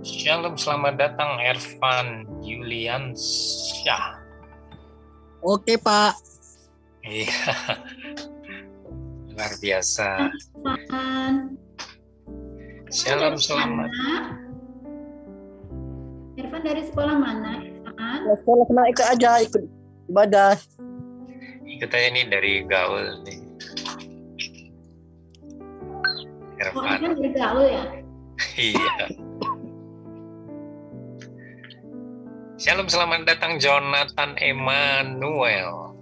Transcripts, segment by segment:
Shalom, selamat datang Ervan Yuliansyah. Oke, Pak. Iya, luar biasa. Shalom, selamat. Ervan dari sekolah mana? Sekolah kenal ikut aja, ikut ibadah. Ikut aja nih dari gaul nih. Ervan. Ervan dari gaul ya? Iya. Shalom, selamat datang Jonathan Emmanuel.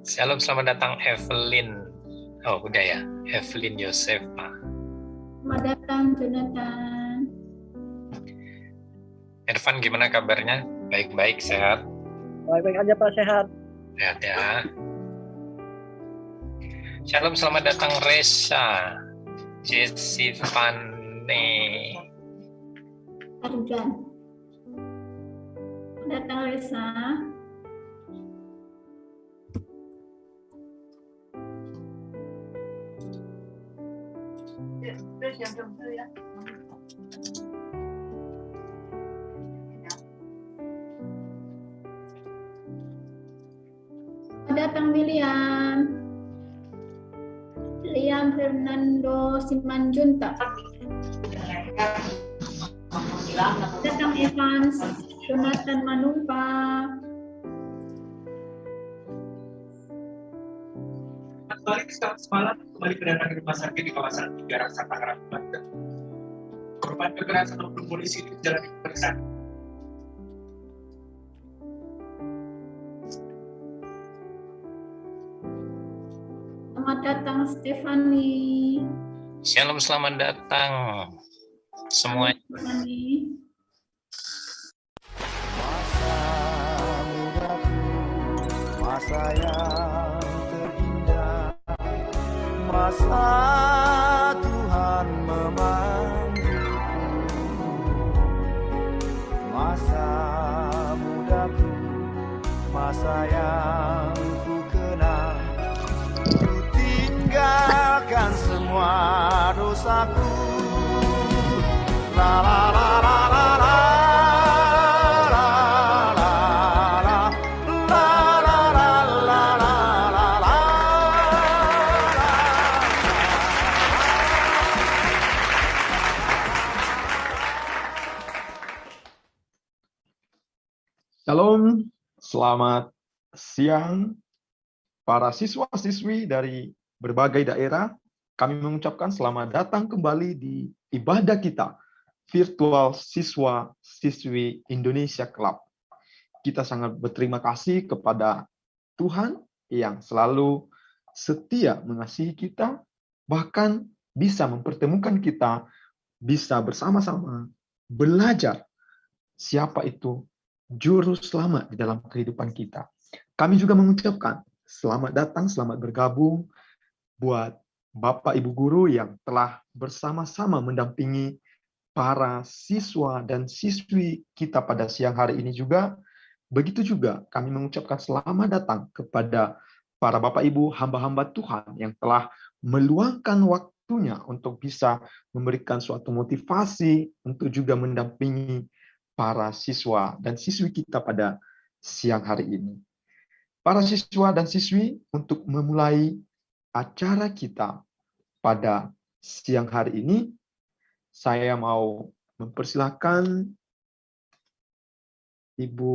Shalom, selamat datang Evelyn. Oh, udah ya, Evelyn Yosefa. Selamat datang Jonathan. Ervan, gimana kabarnya? Baik-baik, sehat? Baik-baik aja, Pak, sehat. Sehat ya. Shalom, selamat datang Reza, Jesse Vane. Arjan. Datang Reza. Datang William. William Fernando Simanjunta. Datang Evans, Jonathan Manumpa. Balik semalam kembali kedatangan rumah sakit di kawasan 3 Raksa Tangerang, Banten. Korban kekerasan oknum polisi menjalani pemeriksaan. Selamat datang Stephanie. Shalom, selamat datang semuanya. Stephanie. Masa yang terindah, masa Tuhan memanggilku, masa mudaku, masa yang ku kenal, ku tinggalkan semua dosaku, la la la la la la. Shalom, selamat siang para siswa-siswi dari berbagai daerah. Kami mengucapkan selamat datang kembali di ibadah kita, virtual siswa-siswi Indonesia Club. Kita sangat berterima kasih kepada Tuhan yang selalu setia mengasihi kita, bahkan bisa mempertemukan kita, bisa bersama-sama belajar siapa itu Juru Selamat di dalam kehidupan kita. Kami juga mengucapkan selamat datang, selamat bergabung buat Bapak Ibu Guru yang telah bersama-sama mendampingi para siswa dan siswi kita pada siang hari ini juga. Begitu juga kami mengucapkan selamat datang kepada para Bapak Ibu hamba-hamba Tuhan yang telah meluangkan waktunya untuk bisa memberikan suatu motivasi untuk juga mendampingi para siswa dan siswi kita pada siang hari ini. Para siswa dan siswi, untuk memulai acara kita pada siang hari ini, saya mau mempersilahkan Ibu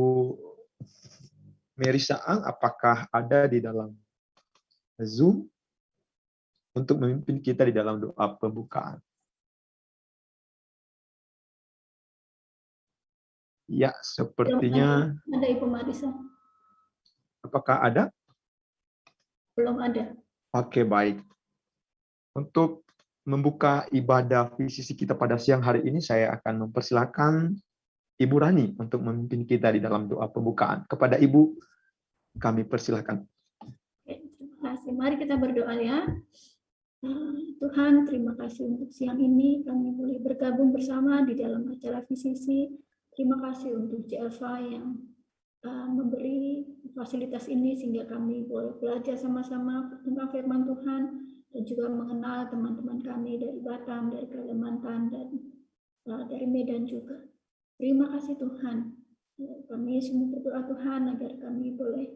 Merisa Ang, apakah ada di dalam Zoom untuk memimpin kita di dalam doa pembukaan. Ya, sepertinya. Ada Ibu Marisa. Apakah ada? Belum ada. Oke, baik. Untuk membuka ibadah VCC kita pada siang hari ini, saya akan mempersilahkan Ibu Rani untuk memimpin kita di dalam doa pembukaan. Kepada Ibu, kami persilahkan. Terima kasih. Mari kita berdoa ya. Tuhan, terima kasih untuk siang ini kami boleh bergabung bersama di dalam acara VCC. Terima kasih untuk JLFA yang memberi fasilitas ini sehingga kami boleh belajar sama-sama tentang firman Tuhan dan juga mengenal teman-teman kami dari Batam, dari Kalimantan, dan dari Medan juga. Terima kasih Tuhan. Kami semua berdoa Tuhan agar kami boleh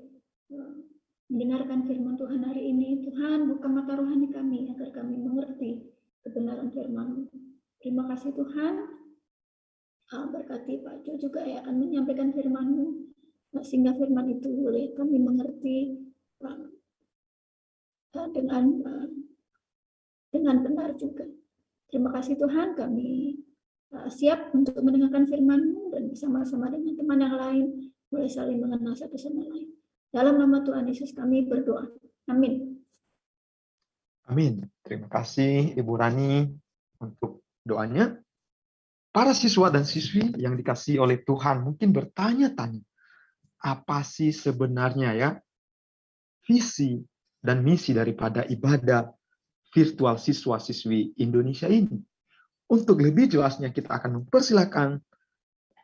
mendengarkan firman Tuhan hari ini. Tuhan, buka mata rohani kami agar kami mengerti kebenaran firman-Mu. Terima kasih Tuhan. Berkati Pak Jo juga yang akan menyampaikan firman-Mu, sehingga firman itu boleh kami mengerti dengan benar juga. Terima kasih Tuhan, kami siap untuk mendengarkan firman-Mu dan bersama-sama dengan teman yang lain boleh saling mengenal satu sama lain. Dalam nama Tuhan Yesus kami berdoa. Amin. Amin. Terima kasih Ibu Rani untuk doanya. Para siswa dan siswi yang dikasihi oleh Tuhan mungkin bertanya-tanya, apa sih sebenarnya ya visi dan misi daripada ibadah virtual siswa-siswi Indonesia ini? Untuk lebih jelasnya kita akan mempersilahkan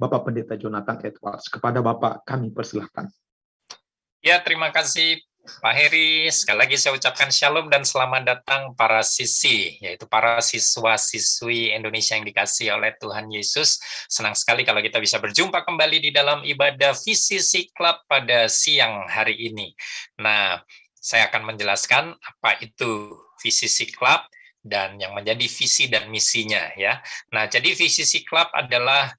Bapak Pendeta Jonathan Edwards. Kepada Bapak kami persilahkan. Ya, terima kasih Pak Heri. Sekali lagi saya ucapkan shalom dan selamat datang para sisi, yaitu para siswa-siswi Indonesia yang dikasihi oleh Tuhan Yesus. Senang sekali kalau kita bisa berjumpa kembali di dalam ibadah VCC Club pada siang hari ini. Nah, saya akan menjelaskan apa itu VCC Club dan yang menjadi visi dan misinya ya. Nah, jadi VCC Club adalah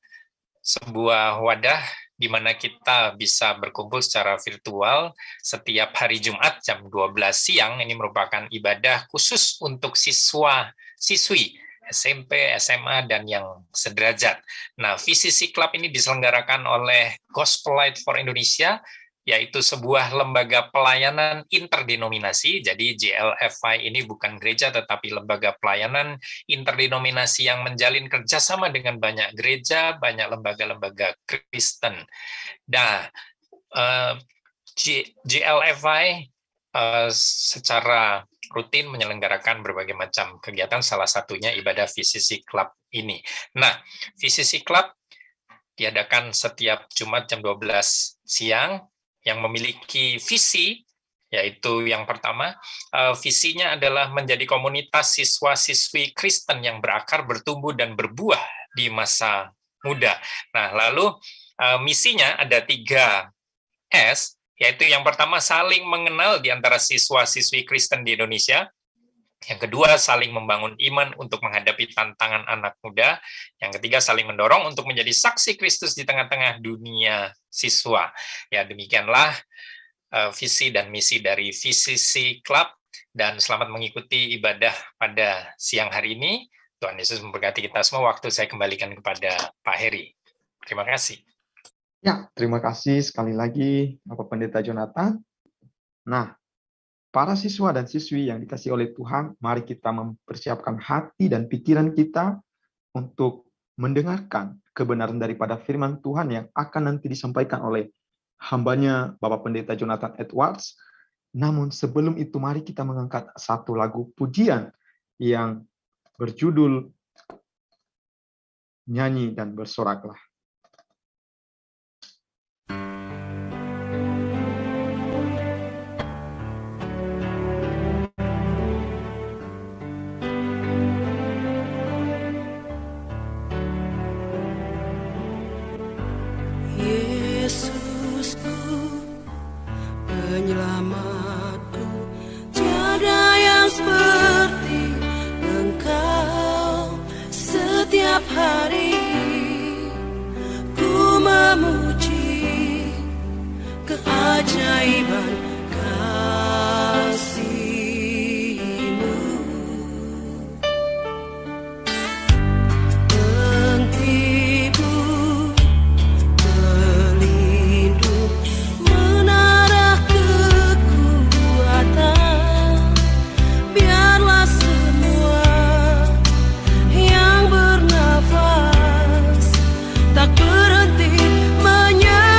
sebuah wadah di mana kita bisa berkumpul secara virtual setiap hari Jumat jam 12 siang. Ini merupakan ibadah khusus untuk siswa-siswi SMP, SMA, dan yang sederajat. Nah, VCC Club ini diselenggarakan oleh Gospel Light for Indonesia, yaitu sebuah lembaga pelayanan interdenominasi. Jadi GLFI ini bukan gereja, tetapi lembaga pelayanan interdenominasi yang menjalin kerjasama dengan banyak gereja, banyak lembaga-lembaga Kristen. Nah, GLFI secara rutin menyelenggarakan berbagai macam kegiatan, salah satunya ibadah VCC Club ini. Nah, VCC Club diadakan setiap Jumat jam 12 siang, yang memiliki visi, yaitu yang pertama, visinya adalah menjadi komunitas siswa-siswi Kristen yang berakar, bertumbuh, dan berbuah di masa muda. Nah, lalu misinya ada 3S, yaitu yang pertama, saling mengenal di antara siswa-siswi Kristen di Indonesia. Yang kedua, saling membangun iman untuk menghadapi tantangan anak muda. Yang ketiga, saling mendorong untuk menjadi saksi Kristus di tengah-tengah dunia siswa. Ya, demikianlah visi dan misi dari VCC Club. Dan selamat mengikuti ibadah pada siang hari ini. Tuhan Yesus memberkati kita semua. Waktu saya kembalikan kepada Pak Heri. Terima kasih. Ya, terima kasih sekali lagi Bapak Pendeta Jonathan. Nah, para siswa dan siswi yang dikasihi oleh Tuhan, mari kita mempersiapkan hati dan pikiran kita untuk mendengarkan kebenaran daripada firman Tuhan yang akan nanti disampaikan oleh hambanya Bapak Pendeta Jonathan Edwards. Namun sebelum itu, mari kita mengangkat satu lagu pujian yang berjudul Nyanyi dan Bersoraklah. Penyelamatku, tiada yang seperti Engkau. Setiap hari ku memuji keajaiban kasih-Mu. Hentimu pelindung, menara kekuatan. Biarlah semua yang bernafas tak berhenti menyembah-Mu.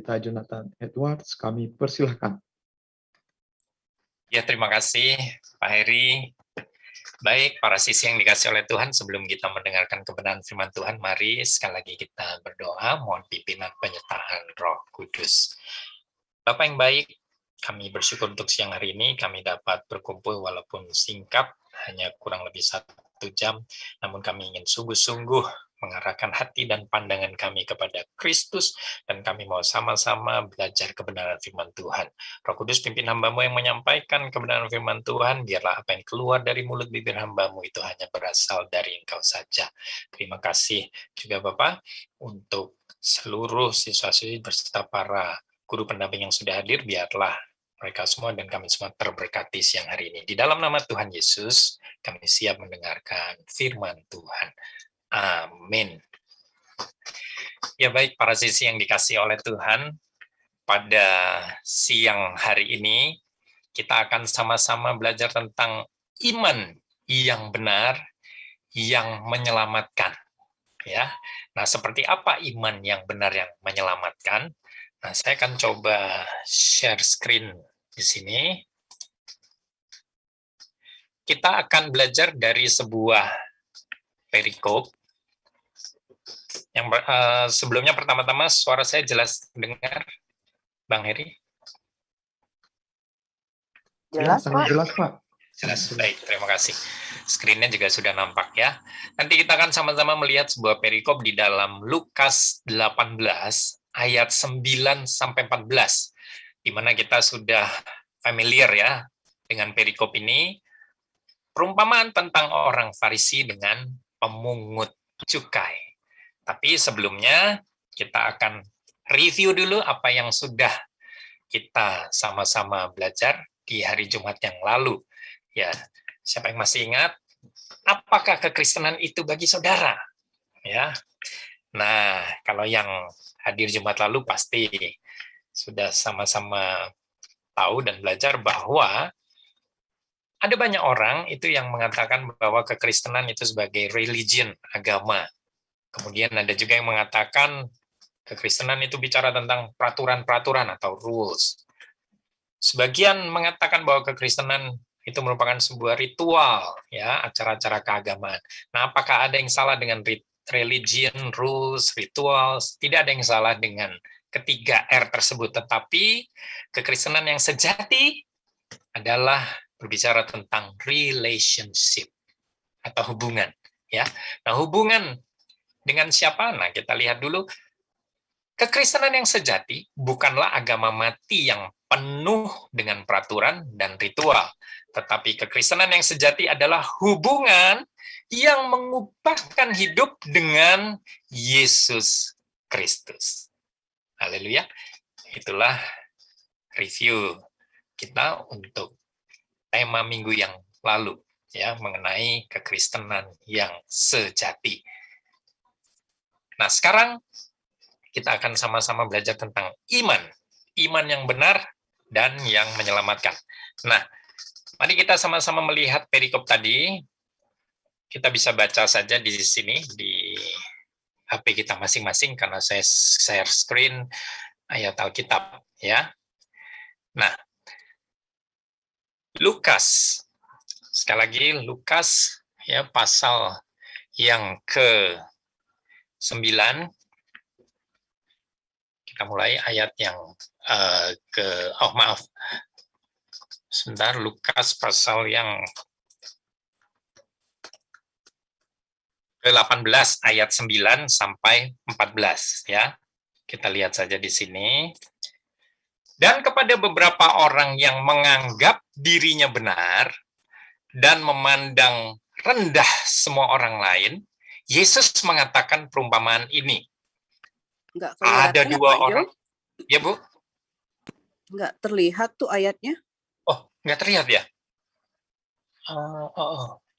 Pendeta Jonathan Edwards, kami persilahkan. Ya, terima kasih Pak Heri. Baik, para sisi yang dikasih oleh Tuhan, sebelum kita mendengarkan kebenaran firman Tuhan, mari sekali lagi kita berdoa, mohon pimpinan penyertaan Roh Kudus. Bapak yang baik, kami bersyukur untuk siang hari ini, kami dapat berkumpul walaupun singkat, hanya kurang lebih 1 jam, namun kami ingin sungguh-sungguh mengarahkan hati dan pandangan kami kepada Kristus, dan kami mau sama-sama belajar kebenaran firman Tuhan. Roh Kudus, pimpin hamba-Mu yang menyampaikan kebenaran firman Tuhan, biarlah apa yang keluar dari mulut bibir hamba-Mu itu hanya berasal dari Engkau saja. Terima kasih juga Bapak untuk seluruh siswa-siswi beserta para guru pendamping yang sudah hadir, biarlah mereka semua dan kami semua terberkati siang hari ini. Di dalam nama Tuhan Yesus, kami siap mendengarkan firman Tuhan. Amin. Ya baik, para sisi yang dikasih oleh Tuhan, pada siang hari ini kita akan sama-sama belajar tentang iman yang benar yang menyelamatkan. Ya, nah seperti apa iman yang benar yang menyelamatkan? Nah, saya akan coba share screen di sini. Kita akan belajar dari sebuah perikop. Yang sebelumnya pertama-tama suara saya jelas dengar, Bang Heri? Jelas, Sangat Pak. jelas, Pak. Jelas, baik, terima kasih. Screen-nya juga sudah nampak ya. Nanti kita akan sama-sama melihat sebuah perikop di dalam Lukas 18 ayat 9 sampai 14, di mana kita sudah familiar ya dengan perikop ini, perumpamaan tentang orang Farisi dengan pemungut cukai. Tapi sebelumnya kita akan review dulu apa yang sudah kita sama-sama belajar di hari Jumat yang lalu. Ya, siapa yang masih ingat? Apakah kekristenan itu bagi saudara? Ya. Nah, kalau yang hadir Jumat lalu pasti sudah sama-sama tahu dan belajar bahwa ada banyak orang itu yang mengatakan bahwa kekristenan itu sebagai religion, agama. Kemudian ada juga yang mengatakan kekristenan itu bicara tentang peraturan-peraturan atau rules. Sebagian mengatakan bahwa kekristenan itu merupakan sebuah ritual, ya, acara-acara keagamaan. Nah, apakah ada yang salah dengan religion, rules, rituals? Tidak ada yang salah dengan ketiga R tersebut, tetapi kekristenan yang sejati adalah berbicara tentang relationship atau hubungan, ya. Nah, hubungan dengan siapa? Nah, kita lihat dulu. Kekristenan yang sejati bukanlah agama mati yang penuh dengan peraturan dan ritual, tetapi kekristenan yang sejati adalah hubungan yang mengubahkan hidup dengan Yesus Kristus. Haleluya. Itulah review kita untuk tema minggu yang lalu, ya, mengenai kekristenan yang sejati. Nah, sekarang kita akan sama-sama belajar tentang iman yang benar dan yang menyelamatkan. Nah, mari kita sama-sama melihat perikop tadi. Kita bisa baca saja di sini, di HP kita masing-masing, karena saya share screen ayat Alkitab, ya. Nah, Lukas, sekali lagi Lukas, ya, pasal yang ke-9, kita mulai ayat yang sebentar, Lukas pasal yang ke-18 ayat 9 sampai 14, ya. Kita lihat saja di sini. Dan kepada beberapa orang yang menganggap dirinya benar dan memandang rendah semua orang lain, Yesus mengatakan perumpamaan ini. Ada dua orang. Ya, Bu? Nggak terlihat tuh ayatnya. Oh, nggak terlihat ya?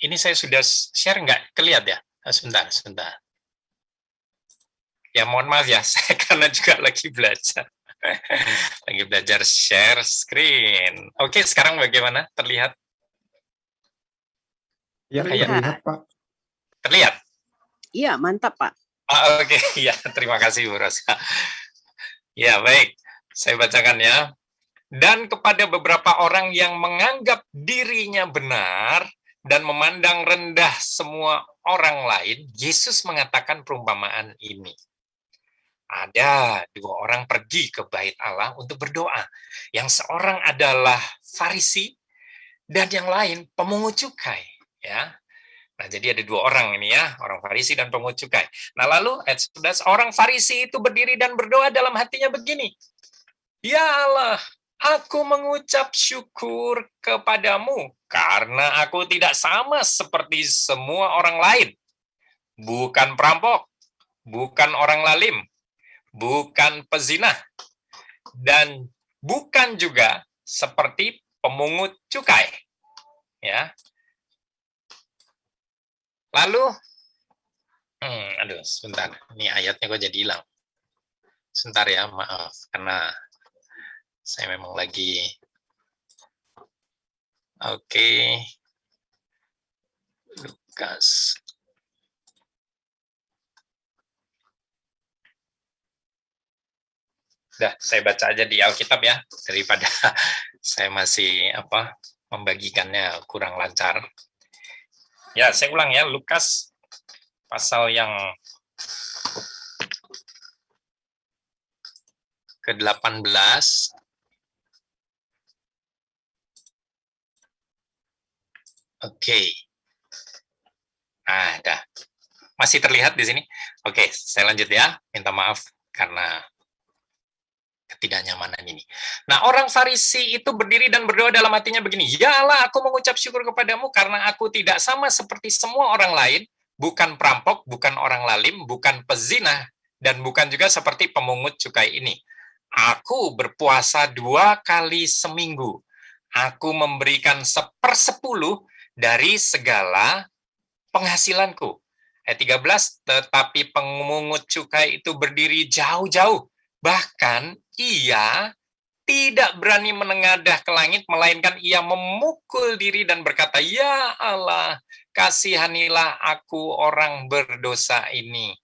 Ini saya sudah share, nggak kelihatan ya? Sebentar. Ya, mohon maaf ya, saya karena juga lagi belajar. Lagi belajar share screen. Oke, sekarang bagaimana? Terlihat? Ya, Terlihat. Pak. Terlihat? Iya, mantap, Pak. Oke, ya, terima kasih Bu Rosa. Ya, baik. Saya bacakan ya. Dan kepada beberapa orang yang menganggap dirinya benar dan memandang rendah semua orang lain, Yesus mengatakan perumpamaan ini. Ada dua orang pergi ke bait Allah untuk berdoa. Yang seorang adalah Farisi dan yang lain pemungut cukai. Ya. Nah, jadi ada dua orang ini ya, orang Farisi dan pemungut cukai. Nah, lalu ayat 11, orang Farisi itu berdiri dan berdoa dalam hatinya begini. Ya Allah, aku mengucap syukur kepadamu karena aku tidak sama seperti semua orang lain. Bukan perampok, bukan orang lalim, bukan pezinah, dan bukan juga seperti pemungut cukai. Ya. Lalu, aduh, sebentar. Ini ayatnya kok jadi hilang. Sebentar ya, maaf. Karena saya memang lagi... Oke. Lukas. Udah, saya baca aja di Alkitab ya, daripada saya masih membagikannya kurang lancar. Ya, saya ulang ya, Lukas pasal yang ke-18. Oke. Dah. Masih terlihat di sini? Oke, saya lanjut ya. Minta maaf karena ketidaknyamanan ini. Nah, orang Farisi itu berdiri dan berdoa dalam hatinya begini, ya Allah, aku mengucap syukur kepadamu karena aku tidak sama seperti semua orang lain, bukan perampok, bukan orang lalim, bukan pezinah, dan bukan juga seperti pemungut cukai ini. Aku berpuasa 2 kali seminggu. Aku memberikan 1/10 dari segala penghasilanku. Ayat 13, tetapi pemungut cukai itu berdiri jauh-jauh. Bahkan ia tidak berani menengadah ke langit, melainkan ia memukul diri dan berkata, ya Allah, kasihanilah aku orang berdosa ini.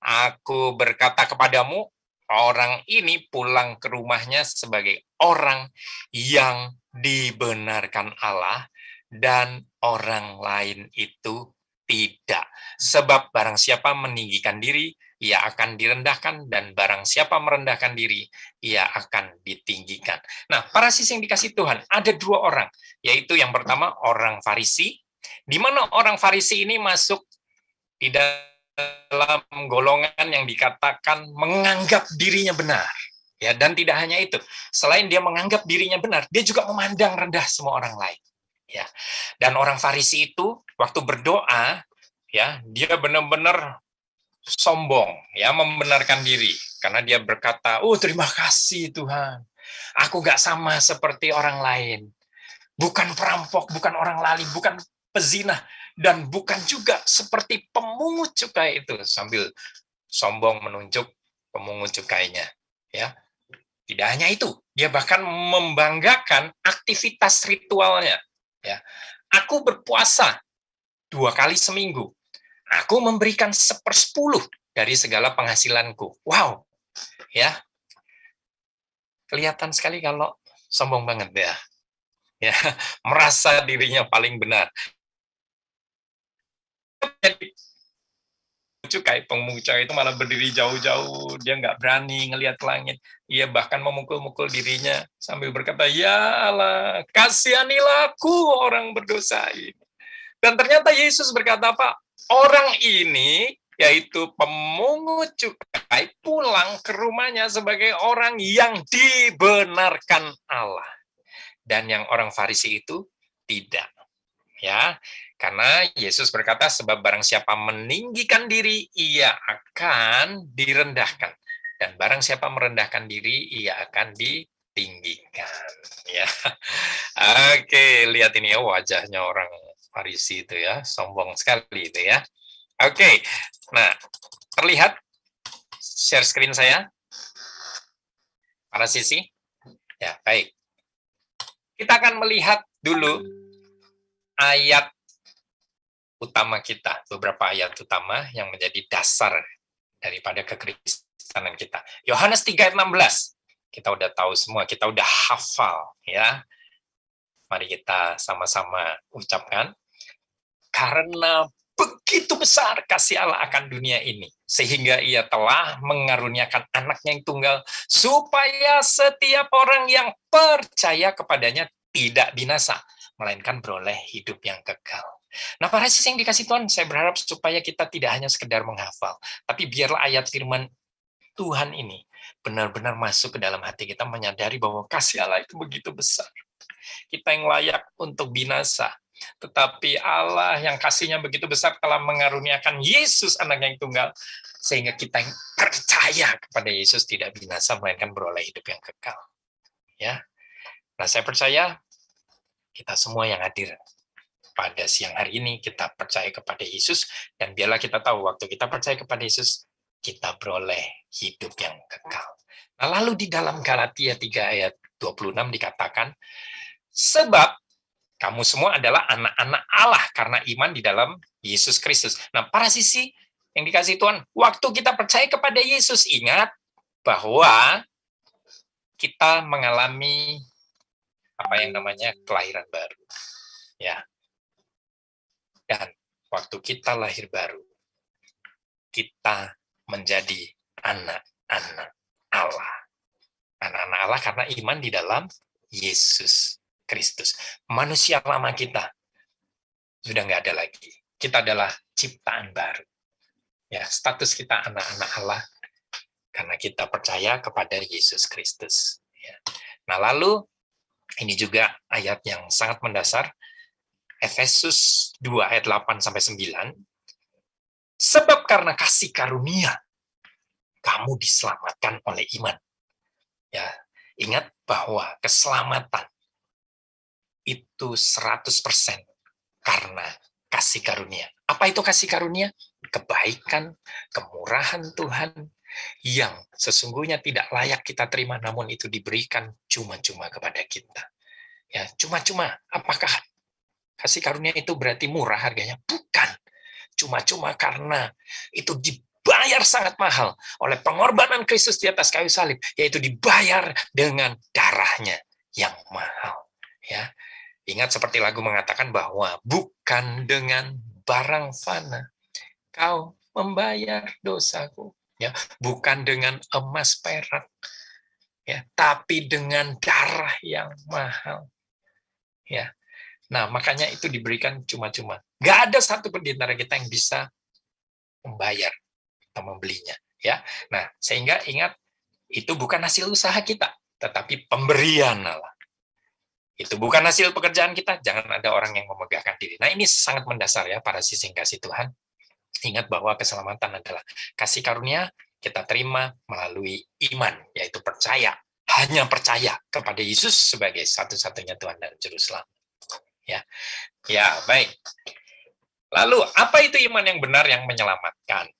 Aku berkata kepadamu, orang ini pulang ke rumahnya sebagai orang yang dibenarkan Allah, dan orang lain itu tidak. Sebab barang siapa meninggikan diri, ia akan direndahkan, dan barang siapa merendahkan diri, ia akan ditinggikan. Nah, para siswa yang dikasih Tuhan, ada 2 orang, yaitu yang pertama orang Farisi, di mana orang Farisi ini masuk di dalam golongan yang dikatakan menganggap dirinya benar. Ya, dan tidak hanya itu, selain dia menganggap dirinya benar, dia juga memandang rendah semua orang lain. Ya. Dan orang Farisi itu waktu berdoa, ya, dia benar-benar sombong, ya, membenarkan diri karena dia berkata, "Oh, terima kasih Tuhan. Aku nggak sama seperti orang lain. Bukan perampok, bukan orang lalim, bukan pezinah, dan bukan juga seperti pemungut cukai itu," sambil sombong menunjuk pemungut cukainya, ya. Tidak hanya itu, dia bahkan membanggakan aktivitas ritualnya. Ya, aku berpuasa 2 kali seminggu. Aku memberikan 1/10 dari segala penghasilanku. Wow, ya, kelihatan sekali kalau sombong banget ya. Ya, merasa dirinya paling benar. Cukai pemungut cukai itu malah berdiri jauh-jauh, dia nggak berani ngelihat ke langit. Ia bahkan memukul-mukul dirinya sambil berkata, ya Allah, kasihanilah aku orang berdosa ini. Dan ternyata Yesus berkata apa? Orang ini, yaitu pemungut cukai, pulang ke rumahnya sebagai orang yang dibenarkan Allah. Dan yang orang Farisi itu tidak. Ya, karena Yesus berkata, sebab barang siapa meninggikan diri, ia akan direndahkan. Dan barang siapa merendahkan diri, ia akan ditinggikan. Ya, oke, lihat ini ya wajahnya orang Farisi itu ya, sombong sekali itu ya. Oke, nah, terlihat share screen saya? Para sisi? Ya, baik. Kita akan melihat dulu ayat utama kita, beberapa ayat utama yang menjadi dasar daripada kekristenan kita. Yohanes 3 ayat 16. Kita udah tahu semua, kita udah hafal ya. Mari kita sama-sama ucapkan. Karena begitu besar kasih Allah akan dunia ini, sehingga ia telah mengaruniakan anaknya yang tunggal, supaya setiap orang yang percaya kepadanya tidak binasa, melainkan beroleh hidup yang kekal. Nah, para siswa yang dikasih Tuhan, saya berharap supaya kita tidak hanya sekedar menghafal, tapi biarlah ayat firman Tuhan ini benar-benar masuk ke dalam hati kita, menyadari bahwa kasih Allah itu begitu besar. Kita yang layak untuk binasa, tetapi Allah yang kasihnya begitu besar telah mengaruniakan Yesus anaknya yang tunggal, sehingga kita yang percaya kepada Yesus tidak binasa, melainkan beroleh hidup yang kekal. Ya, nah saya percaya kita semua yang hadir pada siang hari ini, kita percaya kepada Yesus, dan biarlah kita tahu waktu kita percaya kepada Yesus, kita beroleh hidup yang kekal. Nah, lalu di dalam Galatia 3 ayat 26 dikatakan, sebab kamu semua adalah anak-anak Allah karena iman di dalam Yesus Kristus. Nah, para sisi yang dikasih Tuhan, waktu kita percaya kepada Yesus, ingat bahwa kita mengalami apa yang namanya kelahiran baru. Ya. Dan waktu kita lahir baru, kita menjadi anak-anak Allah. Anak-anak Allah karena iman di dalam Yesus Kristus. Manusia lama kita sudah nggak ada lagi. Kita adalah ciptaan baru. Ya, status kita anak-anak Allah karena kita percaya kepada Yesus Kristus. Ya. Nah, lalu ini juga ayat yang sangat mendasar, Efesus 2 ayat 8 sampai 9. Sebab karena kasih karunia kamu diselamatkan oleh iman. Ya, ingat bahwa keselamatan itu 100% karena kasih karunia. Apa itu kasih karunia? Kebaikan, kemurahan Tuhan yang sesungguhnya tidak layak kita terima, namun itu diberikan cuma-cuma kepada kita. Ya, cuma-cuma. Apakah kasih karunia itu berarti murah harganya? Bukan. Cuma-cuma karena itu dibayar sangat mahal oleh pengorbanan Kristus di atas kayu salib, yaitu dibayar dengan darahnya yang mahal. Ya, ingat seperti lagu mengatakan bahwa bukan dengan barang fana kau membayar dosaku, ya, bukan dengan emas perak, ya, tapi dengan darah yang mahal. Ya, nah makanya itu diberikan cuma-cuma. Nggak ada satu pun di antara kita yang bisa membayar atau membelinya. Ya, nah sehingga ingat itu bukan hasil usaha kita, tetapi pemberian Allah. Itu bukan hasil pekerjaan kita. Jangan ada orang yang memegahkan diri. Nah ini sangat mendasar ya para sising kasih Tuhan. Ingat bahwa keselamatan adalah kasih karunia kita terima melalui iman, yaitu percaya. Hanya percaya kepada Yesus sebagai satu-satunya Tuhan dan Juru Selamat. Ya, baik. Lalu, apa itu iman yang benar yang menyelamatkan?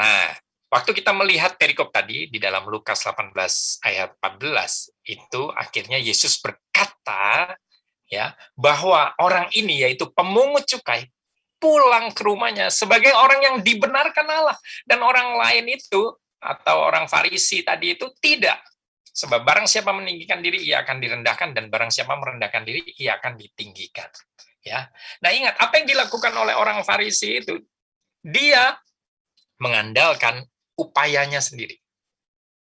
Nah, waktu kita melihat perikop tadi di dalam Lukas 18 ayat 14, itu akhirnya Yesus berkata ya bahwa orang ini yaitu pemungut cukai pulang ke rumahnya sebagai orang yang dibenarkan Allah, dan orang lain itu atau orang Farisi tadi itu tidak. Sebab barang siapa meninggikan diri, ia akan direndahkan, dan barang siapa merendahkan diri, ia akan ditinggikan. Ya. Nah, ingat apa yang dilakukan oleh orang Farisi itu, dia mengandalkan upayanya sendiri,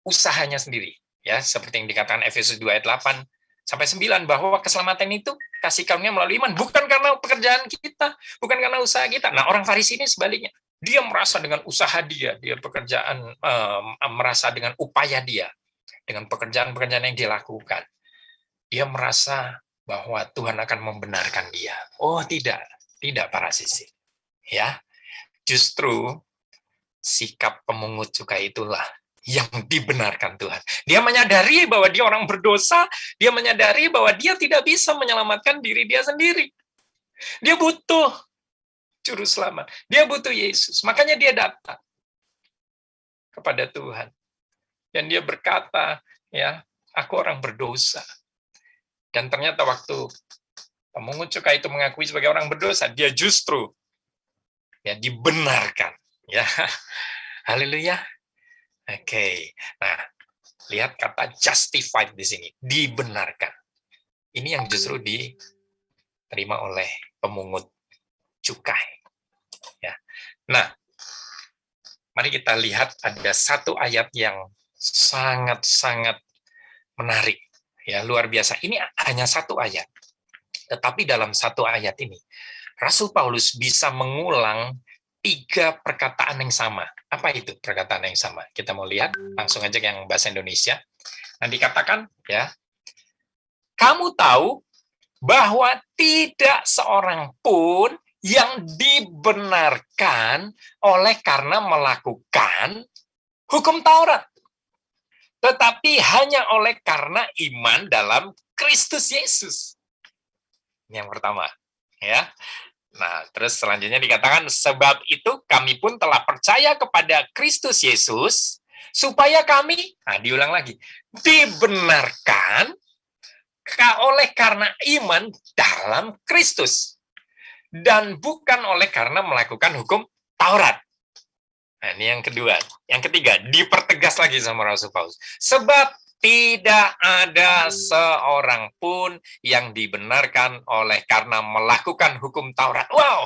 usahanya sendiri. Ya, seperti yang dikatakan Efesus 2 ayat 8 sampai 9 bahwa keselamatan itu kasih karunia melalui iman, bukan karena pekerjaan kita, bukan karena usaha kita. Nah, orang Farisi ini sebaliknya. Dia merasa dengan usaha dia pekerjaan, merasa dengan upaya dia, dengan pekerjaan-pekerjaan yang dilakukan. Dia merasa bahwa Tuhan akan membenarkan dia. Oh, tidak para sisi. Ya. Justru sikap pemungut cukai itulah yang dibenarkan Tuhan. Dia menyadari bahwa dia orang berdosa, dia menyadari bahwa dia tidak bisa menyelamatkan diri dia sendiri. Dia butuh Juru Selamat. Dia butuh Yesus. Makanya dia datang kepada Tuhan. Dan dia berkata, ya, aku orang berdosa. Dan ternyata waktu pemungut cukai itu mengakui sebagai orang berdosa, dia justru ya dibenarkan. Ya, haleluya. Oke. Nah, Lihat kata justified di sini, dibenarkan. Ini yang justru diterima oleh pemungut cukai. Ya. Nah, mari kita lihat ada satu ayat yang sangat-sangat menarik. Ya, luar biasa. Ini hanya satu ayat. Tetapi dalam satu ayat ini, Rasul Paulus bisa mengulang 3 perkataan yang sama. Apa itu perkataan yang sama? Kita mau lihat langsung aja yang bahasa Indonesia. Nah, dikatakan ya, kamu tahu bahwa tidak seorang pun yang dibenarkan oleh karena melakukan hukum Taurat, tetapi hanya oleh karena iman dalam Kristus Yesus. Ini yang pertama, ya. Nah, terus selanjutnya dikatakan, sebab itu kami pun telah percaya kepada Kristus Yesus, supaya kami, nah diulang lagi, dibenarkan oleh karena iman dalam Kristus, dan bukan oleh karena melakukan hukum Taurat. Nah, ini yang kedua. Yang ketiga, dipertegas lagi sama Rasul Paulus. Sebab tidak ada seorang pun yang dibenarkan oleh karena melakukan hukum Taurat. Wow,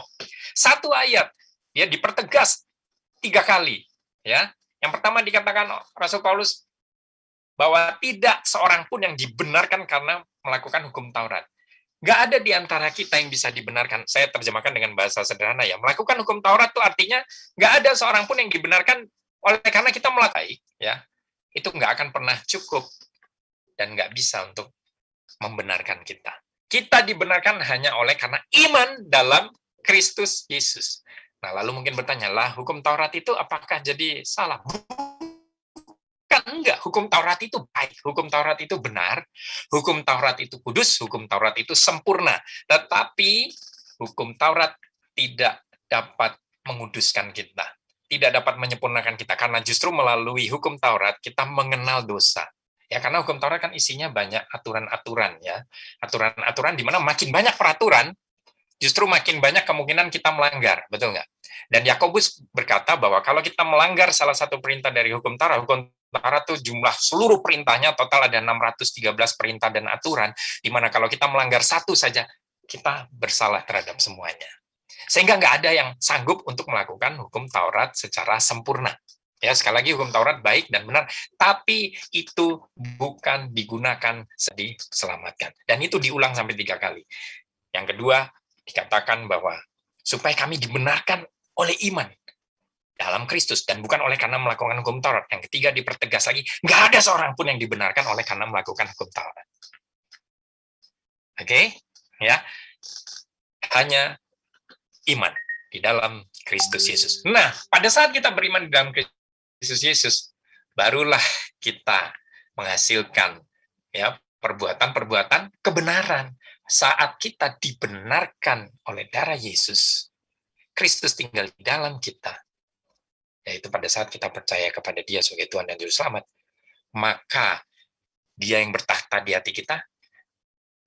satu ayat ya dipertegas 3 kali. Ya, yang pertama dikatakan Rasul Paulus bahwa tidak seorang pun yang dibenarkan karena melakukan hukum Taurat. Nggak ada di antara kita yang bisa dibenarkan. Saya terjemahkan dengan bahasa sederhana ya. Melakukan hukum Taurat itu artinya nggak ada seorang pun yang dibenarkan oleh karena kita melakukan. Ya, itu nggak akan pernah cukup dan nggak bisa untuk membenarkan kita. Kita dibenarkan hanya oleh karena iman dalam Kristus Yesus. Nah, lalu mungkin bertanya, lah hukum Taurat itu apakah jadi salah? Bukan, enggak. Hukum Taurat itu baik, hukum Taurat itu benar, hukum Taurat itu kudus, hukum Taurat itu sempurna. Tetapi hukum Taurat tidak dapat menguduskan kita, tidak dapat menyempurnakan kita, karena justru melalui hukum Taurat kita mengenal dosa. Ya, karena hukum Taurat kan isinya banyak aturan-aturan ya. Aturan-aturan di mana makin banyak peraturan, justru makin banyak kemungkinan kita melanggar, betul nggak? Dan Yakobus berkata bahwa kalau kita melanggar salah satu perintah dari hukum Taurat itu jumlah seluruh perintahnya total ada 613 perintah dan aturan, di mana kalau kita melanggar satu saja, kita bersalah terhadap semuanya. Sehingga nggak ada yang sanggup untuk melakukan hukum Taurat secara sempurna. Ya, sekali lagi hukum Taurat baik dan benar, tapi itu bukan digunakan diselamatkan. Dan itu diulang sampai 3 kali. Yang kedua, dikatakan bahwa supaya kami dibenarkan oleh iman dalam Kristus dan bukan oleh karena melakukan hukum Taurat. Yang ketiga, dipertegas lagi, nggak ada seorang pun yang dibenarkan oleh karena melakukan hukum Taurat. Oke, ya, hanya iman di dalam Kristus Yesus. Nah, pada saat kita beriman di dalam Kristus Yesus, barulah kita menghasilkan ya perbuatan-perbuatan kebenaran. Saat kita dibenarkan oleh darah Yesus, Kristus tinggal di dalam kita, yaitu pada saat kita percaya kepada Dia sebagai Tuhan dan Juru Selamat, maka Dia yang bertahta di hati kita,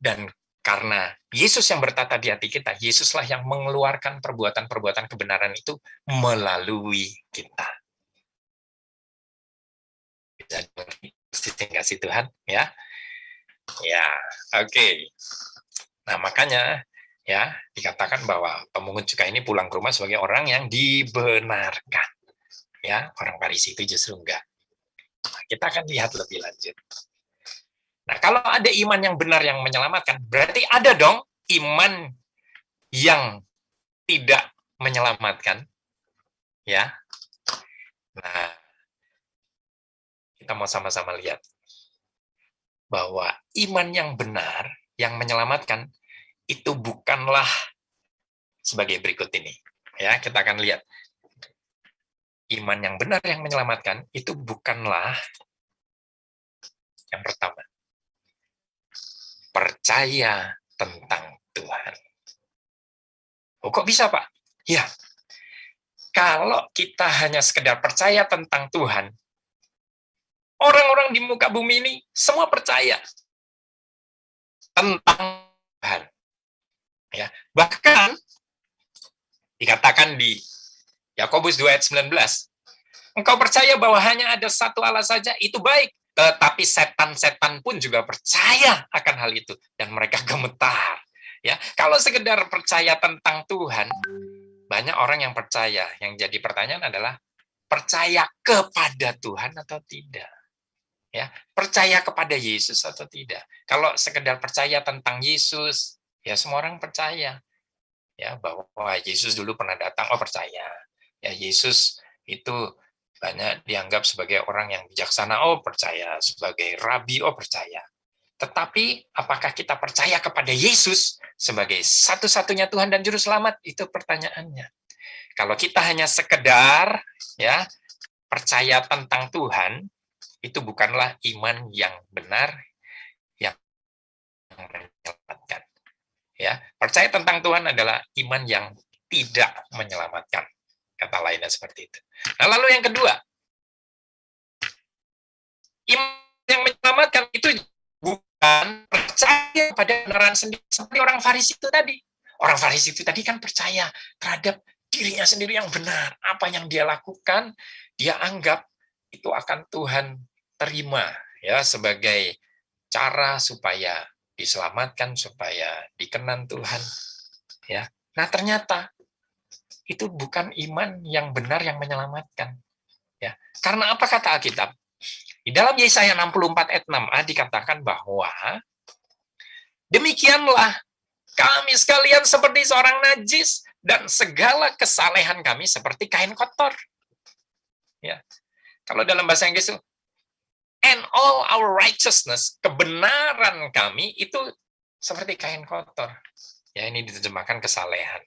dan karena Yesus yang bertahta di hati kita, Yesuslah yang mengeluarkan perbuatan-perbuatan kebenaran itu melalui kita. Bisa kasih Tuhan, ya. Ya, oke. Nah, makanya ya dikatakan bahwa pemungut cukai ini pulang ke rumah sebagai orang yang dibenarkan. Ya, orang Farisi itu justru enggak. Nah, kita akan lihat lebih lanjut. Nah, kalau ada iman yang benar yang menyelamatkan, berarti ada dong iman yang tidak menyelamatkan. Ya. Nah, kita mau sama-sama lihat bahwa iman yang benar yang menyelamatkan itu bukanlah sebagai berikut ini. Ya, kita akan lihat. Iman yang benar yang menyelamatkan itu bukanlah yang pertama. Percaya tentang Tuhan. Oh, kok bisa, Pak? Ya. Kalau kita hanya sekedar percaya tentang Tuhan, orang-orang di muka bumi ini semua percaya tentang Tuhan. Ya, bahkan dikatakan di Yakobus 2 ayat 19, engkau percaya bahwa hanya ada satu Allah saja, itu baik. Tetapi setan-setan pun juga percaya akan hal itu dan mereka gemetar. Ya, kalau sekedar percaya tentang Tuhan, banyak orang yang percaya. Yang jadi pertanyaan adalah percaya kepada Tuhan atau tidak? Ya, percaya kepada Yesus atau tidak? Kalau sekedar percaya tentang Yesus, ya semua orang percaya. Ya, bahwa Yesus dulu pernah datang, oh percaya. Ya, Yesus itu banyak dianggap sebagai orang yang bijaksana, oh percaya. Sebagai rabi, oh percaya. Tetapi apakah kita percaya kepada Yesus sebagai satu-satunya Tuhan dan Juru Selamat? Itu pertanyaannya. Kalau kita hanya sekedar ya percaya tentang Tuhan, itu bukanlah iman yang benar yang menyelamatkan. Ya, percaya tentang Tuhan adalah iman yang tidak menyelamatkan. Kata lainnya seperti itu. Nah, lalu yang kedua, iman yang menyelamatkan itu bukan percaya pada kebenaran sendiri seperti orang Farisi itu tadi. Orang Farisi itu tadi kan percaya terhadap dirinya sendiri yang benar. Apa yang dia lakukan, dia anggap itu akan Tuhan terima ya sebagai cara supaya diselamatkan, supaya dikenan Tuhan. Ya. Nah, ternyata itu bukan iman yang benar yang menyelamatkan. Ya. Karena apa kata Alkitab? Di dalam Yesaya 64 ayat 6a dikatakan bahwa demikianlah kami sekalian seperti seorang najis dan segala kesalehan kami seperti kain kotor. Ya. Kalau dalam bahasa Inggris itu and all our righteousness, kebenaran kami itu seperti kain kotor. Ya, ini diterjemahkan kesalehan.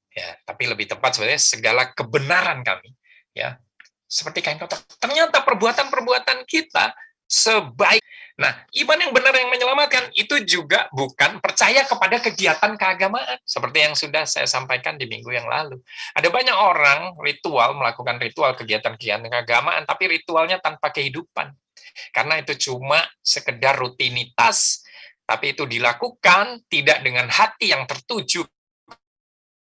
Ya, tapi lebih tepat sebenarnya segala kebenaran kami ya seperti kain kotor. Ternyata perbuatan-perbuatan kita sebaik. Nah, iman yang benar yang menyelamatkan itu juga bukan percaya kepada kegiatan keagamaan. Seperti yang sudah saya sampaikan di minggu yang lalu. Ada banyak orang melakukan ritual kegiatan-kegiatan keagamaan, tapi ritualnya tanpa kehidupan. Karena itu cuma sekedar rutinitas, tapi itu dilakukan tidak dengan hati yang tertuju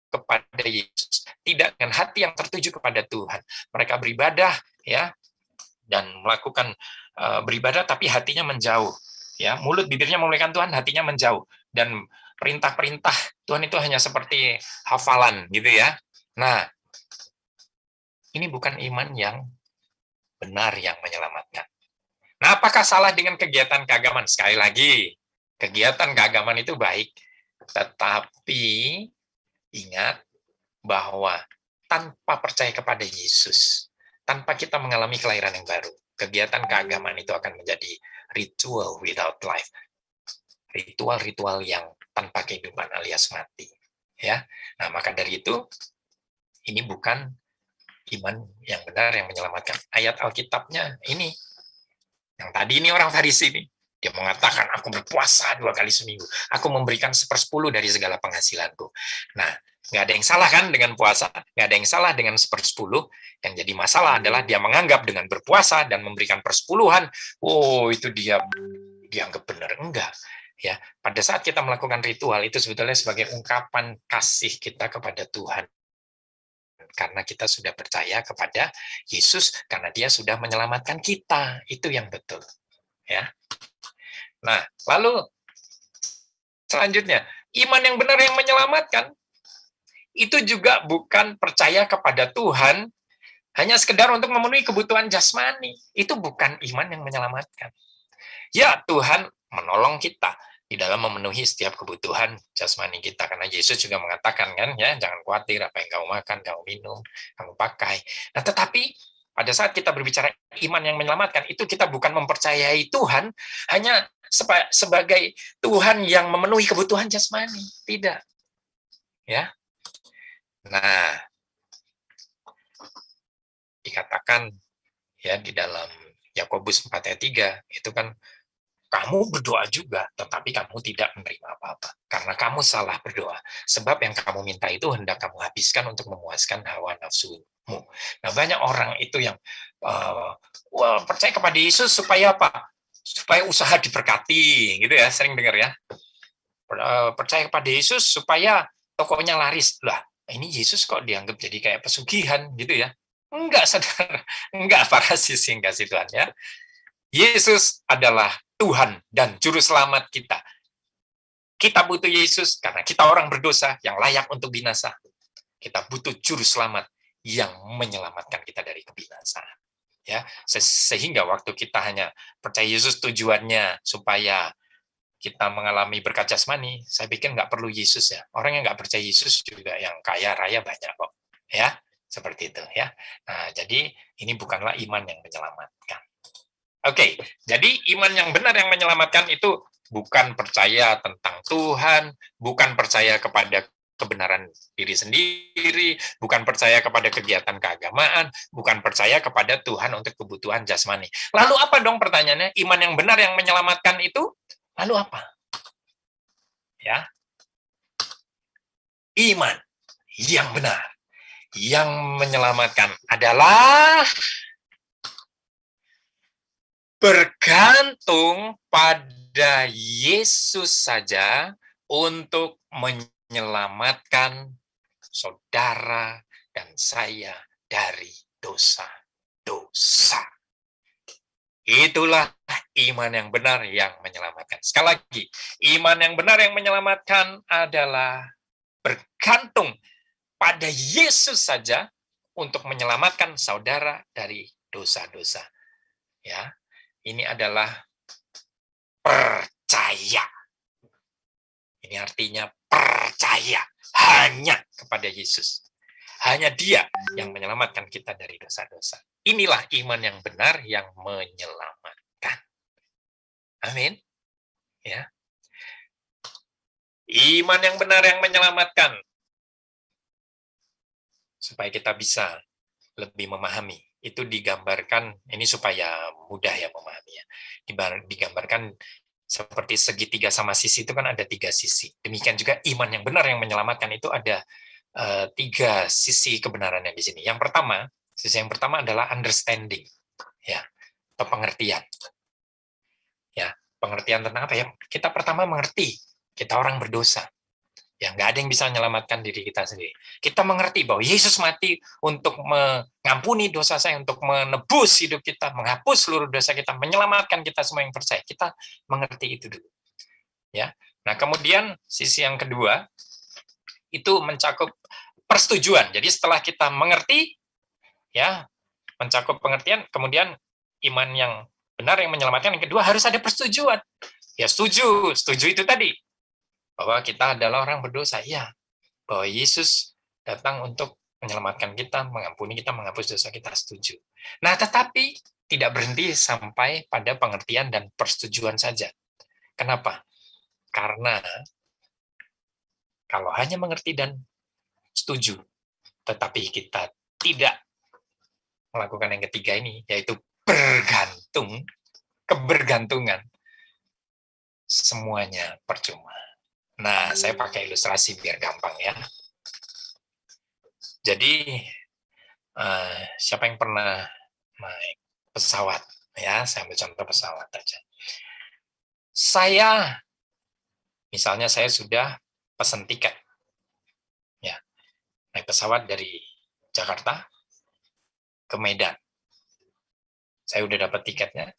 kepada Yesus, tidak dengan hati yang tertuju kepada Tuhan. Mereka beribadah ya dan melakukan beribadah tapi hatinya menjauh. Ya, mulut bibirnya memuliakan Tuhan, hatinya menjauh dan perintah-perintah Tuhan itu hanya seperti hafalan gitu ya. Nah, ini bukan iman yang benar yang menyelamatkan. Nah, apakah salah dengan kegiatan keagamaan? Sekali lagi, kegiatan keagamaan itu baik, tetapi ingat bahwa tanpa percaya kepada Yesus, tanpa kita mengalami kelahiran yang baru, kegiatan keagamaan itu akan menjadi ritual without life. Ritual-ritual yang tanpa kehidupan alias mati. Ya. Nah, maka dari itu, ini bukan iman yang benar yang menyelamatkan. Ayat Alkitabnya ini, yang tadi ini orang Farisi ini, dia mengatakan, aku berpuasa 2 kali seminggu. Aku memberikan 1/10 dari segala penghasilanku. Nah, nggak ada yang salah kan dengan puasa. Nggak ada yang salah dengan 1/10. Yang jadi masalah adalah dia menganggap dengan berpuasa dan memberikan 1/10, oh itu dia dianggap benar. Enggak. Ya, pada saat kita melakukan ritual, itu sebetulnya sebagai ungkapan kasih kita kepada Tuhan. Karena kita sudah percaya kepada Yesus, karena dia sudah menyelamatkan kita. Itu yang betul. Ya. Nah, lalu selanjutnya, iman yang benar yang menyelamatkan itu juga bukan percaya kepada Tuhan hanya sekedar untuk memenuhi kebutuhan jasmani. Itu bukan iman yang menyelamatkan. Ya, Tuhan menolong kita di dalam memenuhi setiap kebutuhan jasmani kita, karena Yesus juga mengatakan kan ya, jangan khawatir apa yang kamu makan, kamu minum, kamu pakai. Nah, tetapi pada saat kita berbicara iman yang menyelamatkan, itu kita bukan mempercayai Tuhan hanya sebagai Tuhan yang memenuhi kebutuhan jasmani. Tidak. Ya. Nah, dikatakan ya di dalam Yakobus 4 ayat 3, itu kan kamu berdoa juga, tetapi kamu tidak menerima apa-apa. Karena kamu salah berdoa. Sebab yang kamu minta itu hendak kamu habiskan untuk memuaskan hawa nafsumu. Nah, banyak orang itu yang percaya kepada Yesus supaya apa? Supaya usaha diberkati, gitu ya, sering dengar ya. Percaya kepada Yesus supaya tokonya laris. Lah, ini Yesus kok dianggap jadi kayak pesugihan, gitu ya. Enggak, saudara. Enggak, para sisi, enggak sih Tuhan ya. Yesus adalah Tuhan dan Juru Selamat kita. Kita butuh Yesus karena kita orang berdosa yang layak untuk binasa. Kita butuh Juru Selamat yang menyelamatkan kita dari kebinasaan. Ya, sehingga waktu kita hanya percaya Yesus tujuannya supaya kita mengalami berkat jasmani, saya pikir nggak perlu Yesus ya. Orang yang nggak percaya Yesus juga yang kaya raya banyak kok. Ya, seperti itu ya. Nah, jadi ini bukanlah iman yang menyelamatkan. Oke, jadi iman yang benar yang menyelamatkan itu bukan percaya tentang Tuhan, bukan percaya kepada kebenaran diri sendiri, bukan percaya kepada kegiatan keagamaan, bukan percaya kepada Tuhan untuk kebutuhan jasmani. Lalu apa dong pertanyaannya? Iman yang benar yang menyelamatkan itu, lalu apa? Ya, iman yang benar yang menyelamatkan adalah bergantung pada Yesus saja untuk menyelamatkan saudara dan saya dari dosa-dosa. Itulah iman yang benar yang menyelamatkan. Sekali lagi, iman yang benar yang menyelamatkan adalah bergantung pada Yesus saja untuk menyelamatkan saudara dari dosa-dosa. Ya, ini adalah percaya. Ini artinya percaya hanya kepada Yesus. Hanya Dia yang menyelamatkan kita dari dosa-dosa. Inilah iman yang benar yang menyelamatkan. Amin. Ya. Iman yang benar yang menyelamatkan. Supaya kita bisa lebih memahami. Itu digambarkan, ini supaya mudah ya memahaminya. Digambarkan seperti segitiga sama sisi itu kan ada 3 sisi. Demikian juga iman yang benar yang menyelamatkan itu ada 3 sisi kebenarannya di sini. Yang pertama, sisi yang pertama adalah understanding, ya, atau pengertian. Ya, pengertian tentang apa ya? Kita pertama mengerti kita orang berdosa. Ya, nggak ada yang bisa menyelamatkan diri kita sendiri. Kita mengerti bahwa Yesus mati untuk mengampuni dosa saya, untuk menebus hidup kita, menghapus seluruh dosa kita, menyelamatkan kita semua yang percaya. Kita mengerti itu dulu. Ya. Nah, kemudian sisi yang kedua itu mencakup persetujuan. Jadi setelah kita mengerti, ya, mencakup pengertian, kemudian iman yang benar yang menyelamatkan, yang kedua harus ada persetujuan. Ya, setuju itu tadi. Bahwa kita adalah orang berdosa, ya. Bahwa Yesus datang untuk menyelamatkan kita, mengampuni kita, menghapus dosa kita, setuju. Nah, tetapi tidak berhenti sampai pada pengertian dan persetujuan saja. Kenapa? Karena kalau hanya mengerti dan setuju, tetapi kita tidak melakukan yang ketiga ini, yaitu kebergantungan, semuanya percuma. Nah, saya pakai ilustrasi biar gampang ya. Jadi, siapa yang pernah naik pesawat? Ya, saya ambil contoh pesawat aja. Misalnya saya sudah pesan tiket. Ya, naik pesawat dari Jakarta ke Medan. Saya udah dapat tiketnya.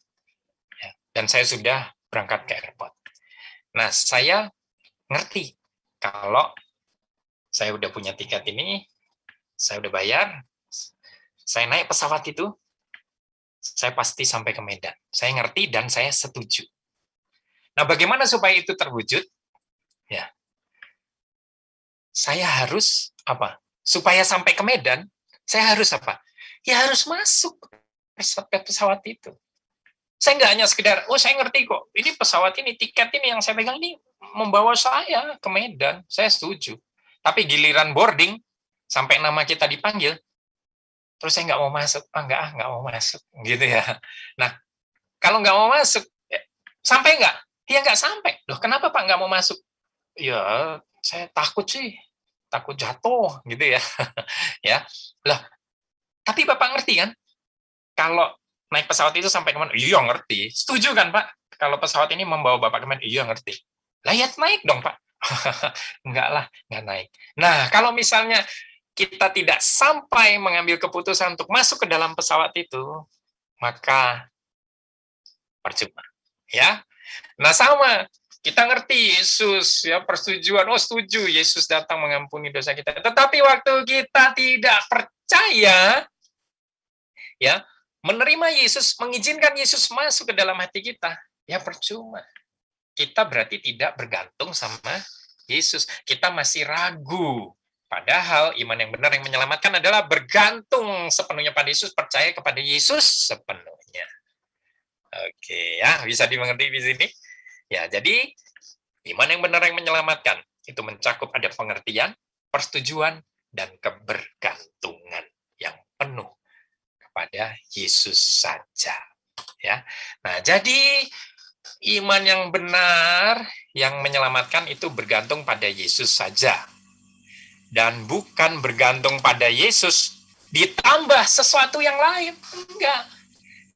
Ya, dan saya sudah berangkat ke airport. Nah, saya ngerti kalau saya udah punya tiket ini, saya udah bayar, saya naik pesawat itu, saya pasti sampai ke Medan. Saya ngerti dan saya setuju. Nah, bagaimana supaya itu terwujud? Ya, saya harus apa? Supaya sampai ke Medan, saya harus apa? Ya harus masuk ke pesawat itu. Saya nggak hanya sekedar, saya ngerti kok, ini pesawat ini, tiket ini yang saya pegang ini membawa saya ke Medan, saya setuju. Tapi giliran boarding, sampai nama kita dipanggil, terus saya nggak mau masuk, nggak mau masuk, gitu ya. Nah, kalau nggak mau masuk, sampai nggak? Ya nggak sampai. Loh, kenapa Pak nggak mau masuk? Ya, saya takut sih, takut jatuh, gitu ya. Ya, lah. Tapi Bapak ngerti kan? Kalau naik pesawat itu sampai kemana? Iya ngerti. Setuju kan Pak? Kalau pesawat ini membawa Bapak kemana? Iya ngerti. Lah ya naik dong Pak. Enggak lah, enggak naik. Nah, kalau misalnya kita tidak sampai mengambil keputusan untuk masuk ke dalam pesawat itu, maka percuma. Ya. Nah, sama kita ngerti Yesus ya, persetujuan, oh setuju Yesus datang mengampuni dosa kita. Tetapi waktu kita tidak percaya ya, menerima Yesus, mengizinkan Yesus masuk ke dalam hati kita, ya percuma. Kita berarti tidak bergantung sama Yesus. Kita masih ragu. Padahal iman yang benar yang menyelamatkan adalah bergantung sepenuhnya pada Yesus, percaya kepada Yesus sepenuhnya. Oke, ya, bisa dimengerti di sini. Ya, jadi iman yang benar yang menyelamatkan itu mencakup ada pengertian, persetujuan, dan kebergantungan yang penuh kepada Yesus saja. Ya. Nah, jadi iman yang benar yang menyelamatkan itu bergantung pada Yesus saja. Dan bukan bergantung pada Yesus ditambah sesuatu yang lain. Enggak.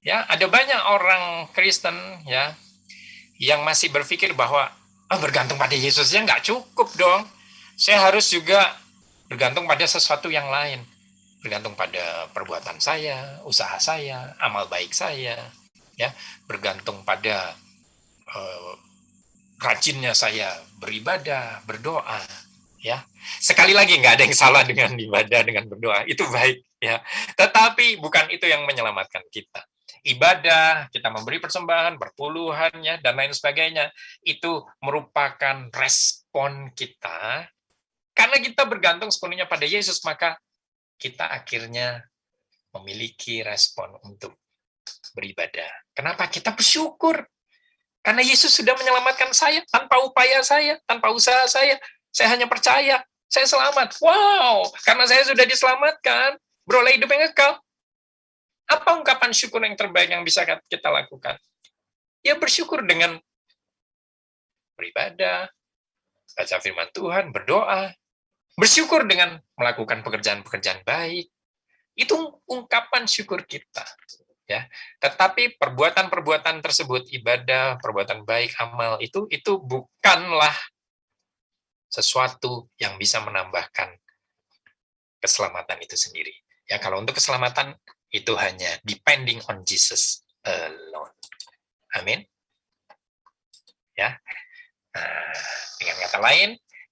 Ya, ada banyak orang Kristen ya yang masih berpikir bahwa bergantung pada Yesus ya nggak cukup dong. Saya harus juga bergantung pada sesuatu yang lain. Bergantung pada perbuatan saya, usaha saya, amal baik saya, ya, bergantung pada rajinnya saya beribadah, berdoa, ya. Sekali lagi nggak ada yang salah dengan ibadah, dengan berdoa, itu baik, ya. Tetapi bukan itu yang menyelamatkan kita. Ibadah, kita memberi persembahan, berpuluhan, ya, dan lain sebagainya, itu merupakan respon kita. Karena kita bergantung sepenuhnya pada Yesus, maka kita akhirnya memiliki respon untuk beribadah. Kenapa? Kita bersyukur. Karena Yesus sudah menyelamatkan saya tanpa upaya saya, tanpa usaha saya. Saya hanya percaya, saya selamat. Wow, karena saya sudah diselamatkan, beroleh hidup yang kekal. Apa ungkapan syukur yang terbaik yang bisa kita lakukan? Ya bersyukur dengan beribadah, baca firman Tuhan, berdoa, bersyukur dengan melakukan pekerjaan-pekerjaan baik. Itu ungkapan syukur kita. Ya, tetapi perbuatan-perbuatan tersebut, ibadah, perbuatan baik, amal itu bukanlah sesuatu yang bisa menambahkan keselamatan itu sendiri. Ya, kalau untuk keselamatan itu hanya depending on Jesus alone. Amin. Ya. Nah, dengan kata lain,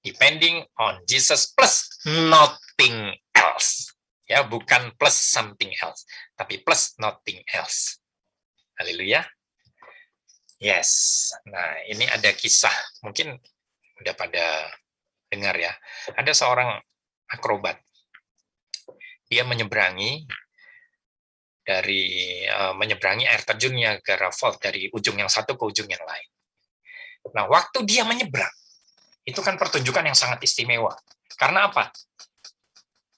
depending on Jesus plus nothing else. Ya, bukan plus something else, tapi plus nothing else. Haleluya. Yes. Nah, ini ada kisah, mungkin udah pada dengar ya. Ada seorang akrobat. Dia menyeberangi air terjun Niagara Falls dari ujung yang satu ke ujung yang lain. Nah, waktu dia menyeberang, itu kan pertunjukan yang sangat istimewa. Karena apa?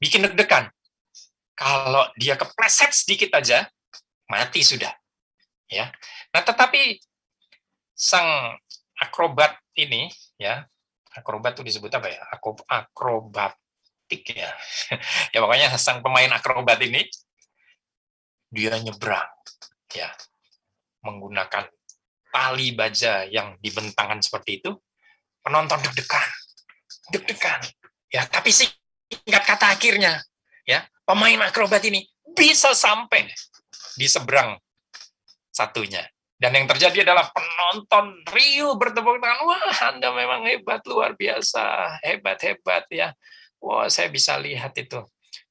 Bikin deg-degan. Kalau dia kepleset sedikit aja, mati sudah. Ya. Nah, tetapi sang akrobat ini, ya, akrobat itu disebut apa ya? Akrobatik ya. Ya pokoknya sang pemain akrobat ini, dia nyebrang, ya, menggunakan tali baja yang dibentangkan seperti itu. Penonton deg-degan, ya. Tapi singkat kata akhirnya, ya, pemain akrobat ini bisa sampai di seberang satunya. Dan yang terjadi adalah penonton riuh bertepuk tangan. Wah, Anda memang hebat, luar biasa. Hebat, ya. Wah, saya bisa lihat itu.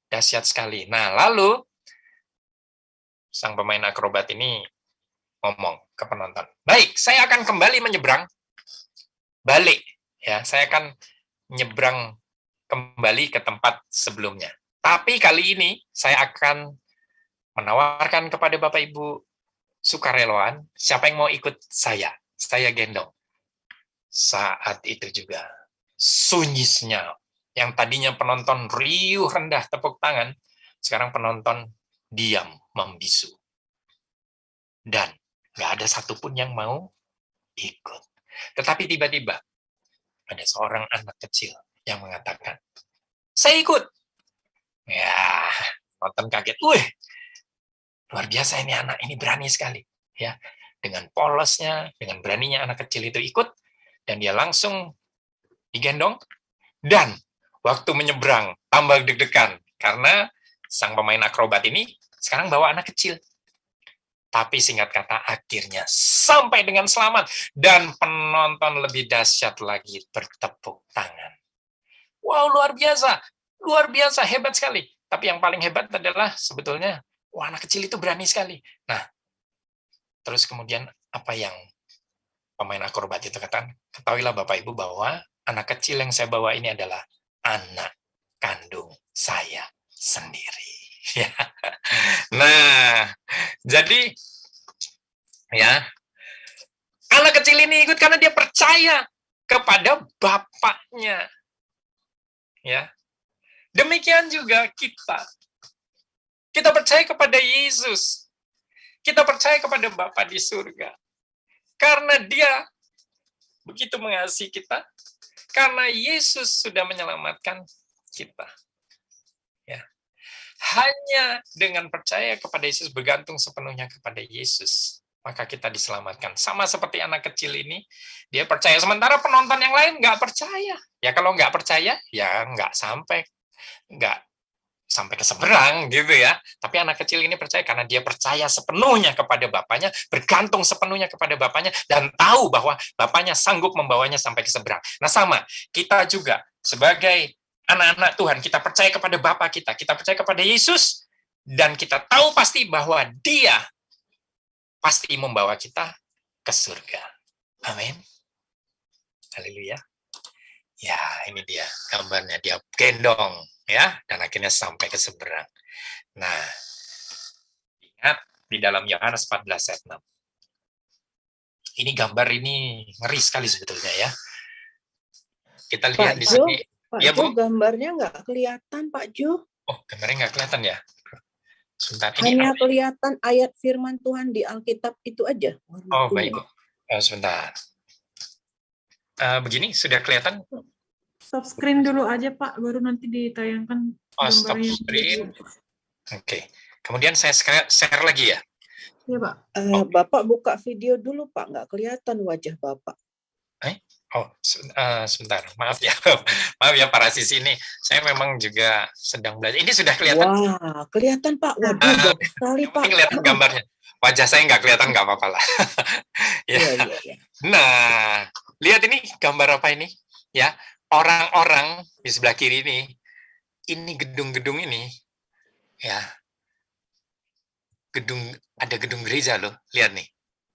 Dahsyat sekali. Nah, lalu sang pemain akrobat ini ngomong ke penonton. Baik, saya akan kembali menyeberang. Balik. Ya, saya akan nyebrang kembali ke tempat sebelumnya. Tapi kali ini saya akan menawarkan kepada Bapak Ibu sukarelawan, siapa yang mau ikut saya gendong. Saat itu juga sunyi senyap. Yang tadinya penonton riuh rendah tepuk tangan, sekarang penonton diam membisu. Dan nggak ada satupun yang mau ikut. Tetapi tiba-tiba ada seorang anak kecil yang mengatakan, saya ikut. Ya, nonton kaget. Wih, luar biasa ini anak, ini berani sekali. Ya, dengan polosnya, dengan beraninya anak kecil itu ikut, dan dia langsung digendong. Dan waktu menyeberang, tambah deg-degan. Karena sang pemain akrobat ini sekarang bawa anak kecil. Tapi singkat kata akhirnya sampai dengan selamat. Dan penonton lebih dahsyat lagi bertepuk tangan. Wow, luar biasa, hebat sekali. Tapi yang paling hebat adalah sebetulnya, wah, anak kecil itu berani sekali. Nah, terus kemudian apa yang pemain akrobat itu katakan? Ketahuilah Bapak Ibu bahwa anak kecil yang saya bawa ini adalah anak kandung saya sendiri. Ya. Nah, jadi ya, anak kecil ini ikut karena dia percaya kepada bapaknya. Ya. Demikian juga kita. Kita percaya kepada Yesus. Kita percaya kepada Bapa di surga. Karena Dia begitu mengasihi kita, karena Yesus sudah menyelamatkan kita. Ya. Hanya dengan percaya kepada Yesus, bergantung sepenuhnya kepada Yesus, maka kita diselamatkan. Sama seperti anak kecil ini, dia percaya, sementara penonton yang lain nggak percaya. Ya kalau nggak percaya, ya nggak sampai ke seberang gitu ya. Tapi anak kecil ini percaya karena dia percaya sepenuhnya kepada Bapaknya, bergantung sepenuhnya kepada Bapaknya, dan tahu bahwa Bapaknya sanggup membawanya sampai ke seberang. Nah sama, kita juga sebagai anak-anak Tuhan, kita percaya kepada Bapa kita percaya kepada Yesus, dan kita tahu pasti bahwa Dia pasti membawa kita ke surga. Amin. Haleluya. Ya, ini dia gambarnya, dia gendong ya, dan akhirnya sampai ke seberang. Nah, ingat di dalam Yohanes 14 ayat 6. Ini gambar ini ngeri sekali sebetulnya ya. Kita lihat di sini. Pak Ya, Jo, Bu. gambarnya nggak kelihatan, Pak Jo. Oh, gambarnya nggak kelihatan ya? Sebentar. Ini Hanya kelihatan ayat firman Tuhan di Alkitab itu aja. Oh, baik, Bu. Sebentar. Begini, sudah kelihatan? Stop screen dulu aja, Pak, baru nanti ditayangkan Oh, stop gambarnya. screen. Oke. Kemudian saya share lagi ya? Iya, Pak. Bapak buka video dulu, Pak. Nggak kelihatan wajah Bapak. Oh, sebentar. Maaf ya. Maaf ya para sisi ini. Saya memang juga sedang belajar. Ini sudah kelihatan? Wah, kelihatan, Pak. Waduh, bagus sekali, Pak. Ini kelihatan gambarnya. Wajah saya nggak kelihatan, nggak apa-apa lah. Ya. Iya. Nah, lihat ini gambar apa ini? Ya, orang-orang di sebelah kiri ini gedung-gedung ini, ya, ada gedung gereja loh. Lihat nih,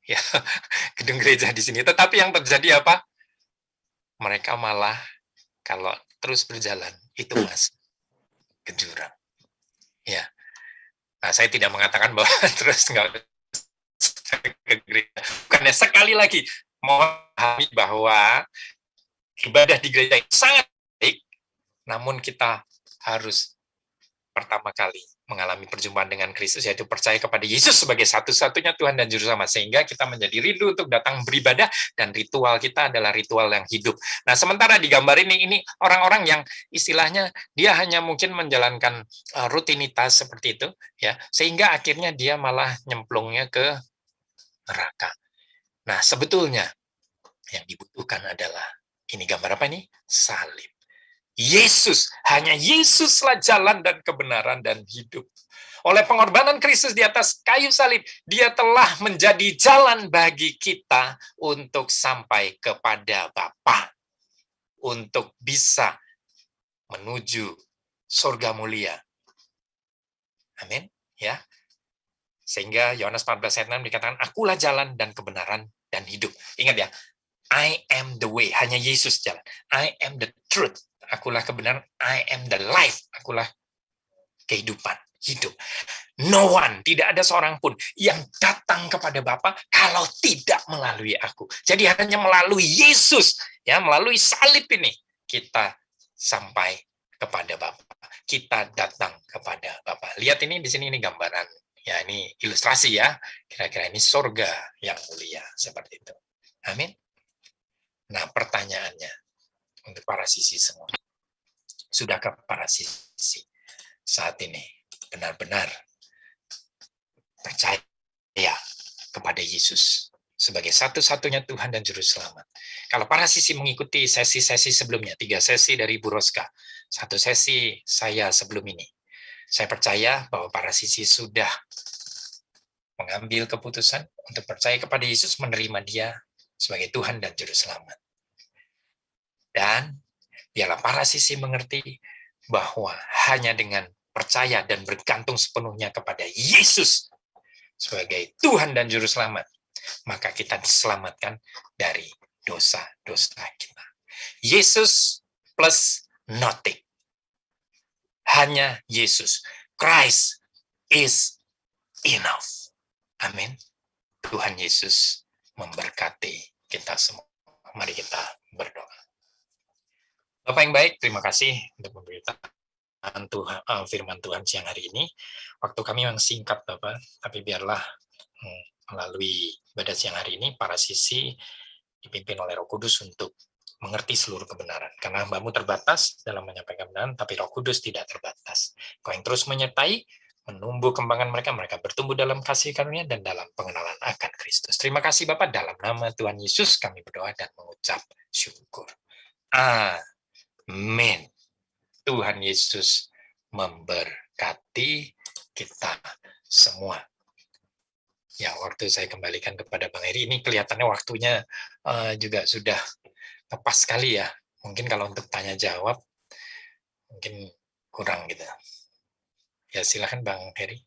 ya, gedung gereja di sini. Tetapi yang terjadi apa? Mereka malah kalau terus berjalan itu masuk ke jurang. Ya. Nah, saya tidak mengatakan bahwa terus nggak ke gereja. Bukannya sekali lagi memahami bahwa ibadah di gereja itu sangat baik, namun kita harus pertama kali mengalami perjumpaan dengan Kristus, yaitu percaya kepada Yesus sebagai satu-satunya Tuhan dan Juru Selamat, sehingga kita menjadi rindu untuk datang beribadah, dan ritual kita adalah ritual yang hidup. Nah, sementara di gambar ini orang-orang yang istilahnya dia hanya mungkin menjalankan rutinitas seperti itu, ya, sehingga akhirnya dia malah nyemplungnya ke neraka. Nah, sebetulnya yang dibutuhkan adalah, ini gambar apa nih? Salib. Yesus, hanya Yesuslah jalan dan kebenaran dan hidup. Oleh pengorbanan Kristus di atas kayu salib, Dia telah menjadi jalan bagi kita untuk sampai kepada Bapa, untuk bisa menuju surga mulia. Amin, ya. Sehingga Yohanes 14 ayat 6 dikatakan, akulah jalan dan kebenaran dan hidup. Ingat ya, I am the way, hanya Yesus jalan. I am the truth, akulah kebenaran. I am the life, akulah kehidupan, hidup. No one, tidak ada seorang pun yang datang kepada Bapa kalau tidak melalui aku. Jadi hanya melalui Yesus, ya, melalui salib ini kita sampai kepada Bapa. Kita datang kepada Bapa. Lihat ini di sini, ini gambaran. Ya, ini ilustrasi ya. Kira-kira ini surga yang mulia seperti itu. Amin. Nah, pertanyaannya untuk para sisi semua. Sudahkah para sisi saat ini benar-benar percaya kepada Yesus sebagai satu-satunya Tuhan dan Juru Selamat? Kalau para sisi mengikuti sesi-sesi sebelumnya, 3 sesi dari Bu Roska, 1 sesi saya sebelum ini, saya percaya bahwa para sisi sudah mengambil keputusan untuk percaya kepada Yesus, menerima Dia sebagai Tuhan dan Juru Selamat. Dan biarlah para sisi mengerti bahwa hanya dengan percaya dan bergantung sepenuhnya kepada Yesus sebagai Tuhan dan Juru Selamat, maka kita diselamatkan dari dosa-dosa kita. Yesus plus nothing. Hanya Yesus. Christ is enough. Amin. Tuhan Yesus memberkati kita semua. Mari kita berdoa. Bapak yang baik, terima kasih untuk memberitakan firman Tuhan siang hari ini. Waktu kami memang singkat, Bapak, tapi biarlah melalui ibadah siang hari ini, para sisi dipimpin oleh Roh Kudus untuk mengerti seluruh kebenaran. Karena hambamu terbatas dalam menyampaikan kebenaran, tapi Roh Kudus tidak terbatas. Kau yang terus menyertai, menumbuh kembangan mereka, mereka bertumbuh dalam kasih karunia dan dalam pengenalan akan Kristus. Terima kasih Bapak, dalam nama Tuhan Yesus kami berdoa dan mengucap syukur. Amin. Tuhan Yesus memberkati kita semua. Ya, waktu saya kembalikan kepada Bang Heri, ini kelihatannya waktunya juga sudah tepat sekali ya. Mungkin kalau untuk tanya jawab, mungkin kurang gitu. Ya, silakan Bang Heri.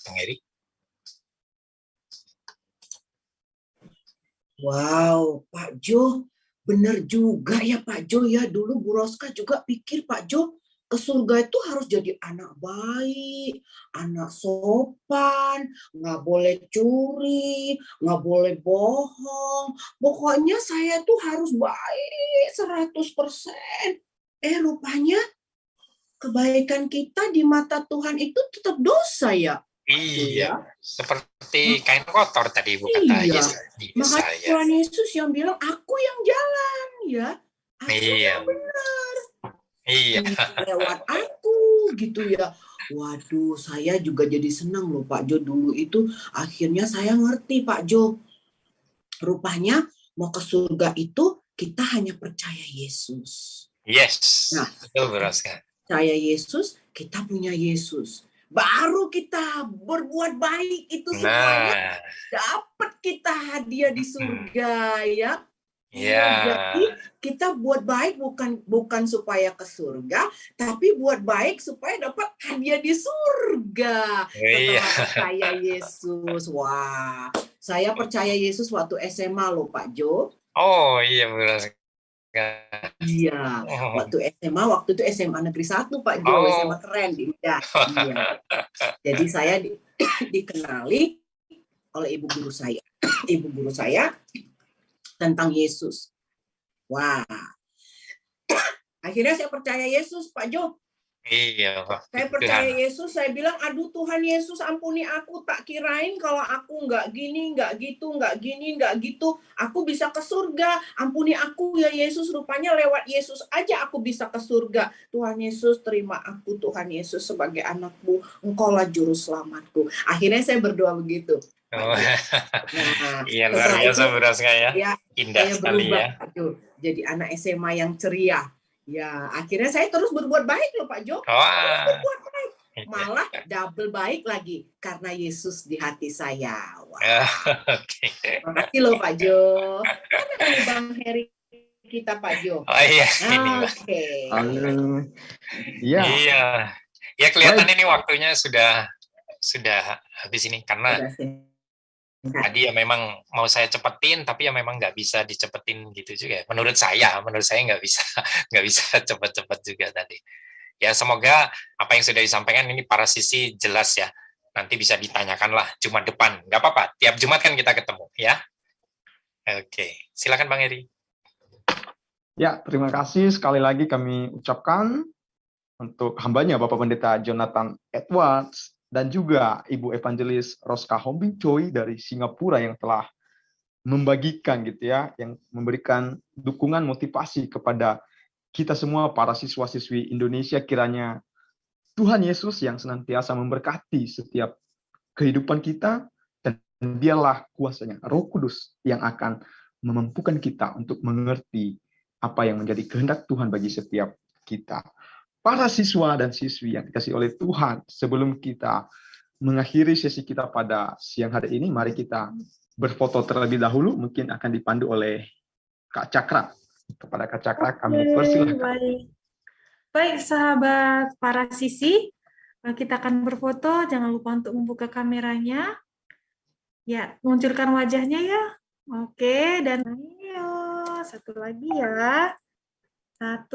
Bang Heri. Wow, Pak Jo, benar juga ya Pak Jo ya. Dulu Bu Roska juga pikir Pak Jo ke surga itu harus jadi anak baik, anak sopan, nggak boleh curi, nggak boleh bohong. Pokoknya saya tuh harus baik 100%. Rupanya kebaikan kita di mata Tuhan itu tetap dosa ya. Iya, seperti kain kotor tadi Ibu kata Yesus. Makanya Tuhan Yesus yang bilang, aku yang jalan ya, aku yang benar. Iya. Lewat aku gitu ya. Waduh, saya juga jadi senang loh Pak Jo. Dulu itu akhirnya saya ngerti Pak Jo. Rupanya mau ke surga itu kita hanya percaya Yesus. Yes, nah, betul beraskan. Percaya Yesus, kita punya Yesus. Baru kita berbuat baik itu semuanya dapat kita hadiah di surga ya. Jadi kita buat baik bukan supaya ke surga, tapi buat baik supaya dapat hadiah di surga. Setelah percaya Yesus. Wah, saya percaya Yesus waktu SMA loh Pak Jo. Oh iya benar. Iya, waktu itu SMA Negeri 1 Pak Jo, SMA keren di Medan. Iya. Jadi saya dikenali oleh ibu guru saya tentang Yesus. Wah, akhirnya saya percaya Yesus Pak Jo. Iya Pak. Saya percaya Yesus, saya bilang, aduh Tuhan Yesus ampuni aku, tak kirain kalau aku nggak gini, nggak gitu, nggak gini, nggak gitu, aku bisa ke surga. Ampuni aku ya Yesus, rupanya lewat Yesus aja aku bisa ke surga. Tuhan Yesus, terima aku Tuhan Yesus sebagai anakmu, engkaulah juru selamatku. Akhirnya saya berdoa begitu. Iya luar biasa berasa ya. Indah saya sekali berubah, ya. Aduh, jadi anak SMA yang ceria. Ya, akhirnya saya terus berbuat baik loh Pak Jo. Terus berbuat baik. Malah double baik lagi karena Yesus di hati saya. Wah. Terima kasih loh Pak Jo. Mana Bang Heri kita Pak Jo? Oh iya. Oke. Iya. Ya kelihatan ini waktunya sudah habis ini karena tadi ya memang mau saya cepetin, tapi ya memang nggak bisa dicepetin gitu juga. Menurut saya nggak bisa cepet-cepet juga tadi. Ya semoga apa yang sudah disampaikan ini para sisi jelas ya. Nanti bisa ditanyakan lah Jumat depan. Nggak apa-apa, tiap Jumat kan kita ketemu ya. Oke, silakan Bang Heri. Ya, terima kasih sekali lagi kami ucapkan untuk hambanya Bapak Pendeta Jonathan Edwards dan juga Ibu Evangelis Roska Hombing Choi dari Singapura yang telah membagikan gitu ya, yang memberikan dukungan motivasi kepada kita semua para siswa-siswi Indonesia. Kiranya Tuhan Yesus yang senantiasa memberkati setiap kehidupan kita, dan biarlah kuasanya Roh Kudus yang akan memampukan kita untuk mengerti apa yang menjadi kehendak Tuhan bagi setiap kita. para siswa dan siswi yang dikasihi oleh Tuhan, sebelum kita mengakhiri sesi kita pada siang hari ini, mari kita berfoto terlebih dahulu, mungkin akan dipandu oleh Kak Cakra. Kepada Kak Cakra kami persilahkan. Baik. Baik, sahabat para sisi, kita akan berfoto. Jangan lupa untuk membuka kameranya. Ya, munculkan wajahnya ya. Oke, dan ayo, satu lagi ya. 1,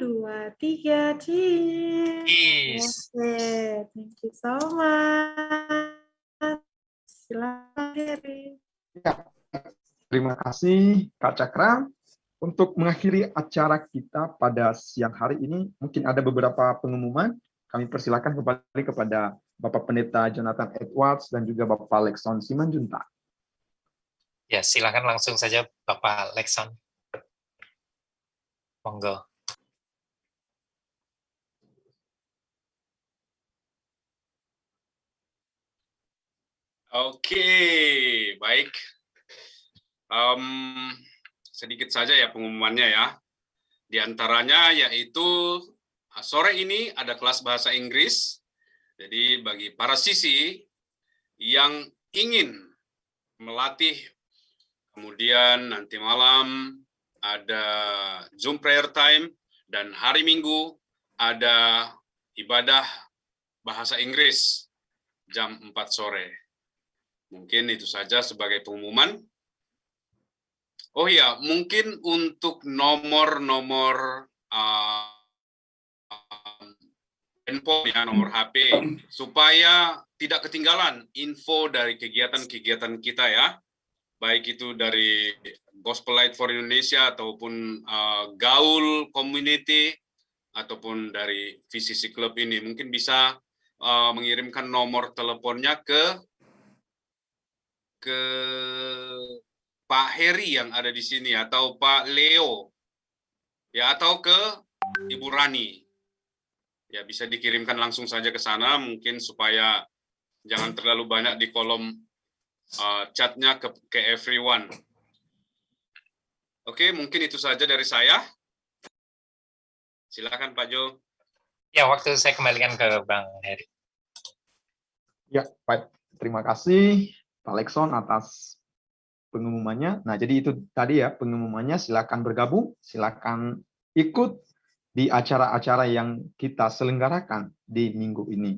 2, 3, cheers. Peace. Oke, thank you so much. Silakan, Heri. Ya, terima kasih Kak Cakra. Untuk mengakhiri acara kita pada siang hari ini, mungkin ada beberapa pengumuman. Kami persilakan kembali kepada Bapak Pendeta Jonathan Edwards dan juga Bapak Lexon Simanjuntak. Ya, silakan langsung saja Bapak Lexon. Monggo. Oke, baik. Sedikit saja ya pengumumannya ya. Di antaranya yaitu sore ini ada kelas bahasa Inggris. Jadi bagi para sisi yang ingin melatih, kemudian nanti malam ada Zoom prayer time, dan hari Minggu ada ibadah bahasa Inggris jam 4 sore. Mungkin itu saja sebagai pengumuman. Oh ya, mungkin untuk nomor-nomor handphone ya, nomor HP, supaya tidak ketinggalan info dari kegiatan-kegiatan kita ya, baik itu dari Gospel Light for Indonesia ataupun Gaul Community ataupun dari VCC Club ini. Mungkin bisa mengirimkan nomor teleponnya ke Pak Heri yang ada di sini, atau Pak Leo, ya, atau ke Ibu Rani. Ya, bisa dikirimkan langsung saja ke sana, mungkin supaya jangan terlalu banyak di kolom chatnya ke everyone. Oke, mungkin itu saja dari saya. Silakan Pak Jo. Ya, waktu saya kembalikan ke Bang Heri. Ya, baik. Terima kasih Pak Lexon atas pengumumannya. Nah, jadi itu tadi ya pengumumannya. Silakan bergabung, silakan ikut di acara-acara yang kita selenggarakan di minggu ini.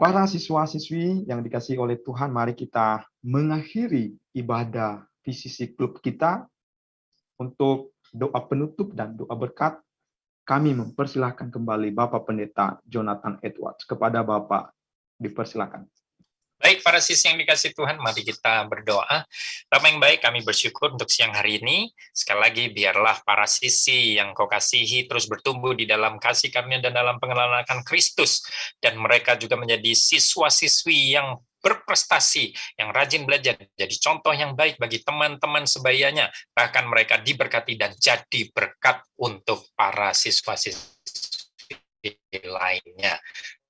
Para siswa-siswi yang dikasihi oleh Tuhan, mari kita mengakhiri ibadah VCC Club kita. Untuk doa penutup dan doa berkat, kami mempersilahkan kembali Bapak Pendeta Jonathan Edwards. Kepada Bapak, dipersilakan. Baik, para sisi yang dikasih Tuhan, mari kita berdoa. Bapa yang baik, kami bersyukur untuk siang hari ini. Sekali lagi, biarlah para sisi yang Kau kasihi terus bertumbuh di dalam kasih kami dan dalam pengenalan akan Kristus. Dan mereka juga menjadi siswa-siswi yang berprestasi, yang rajin belajar, jadi contoh yang baik bagi teman-teman sebayanya. Bahkan mereka diberkati dan jadi berkat untuk para siswa-siswi lainnya.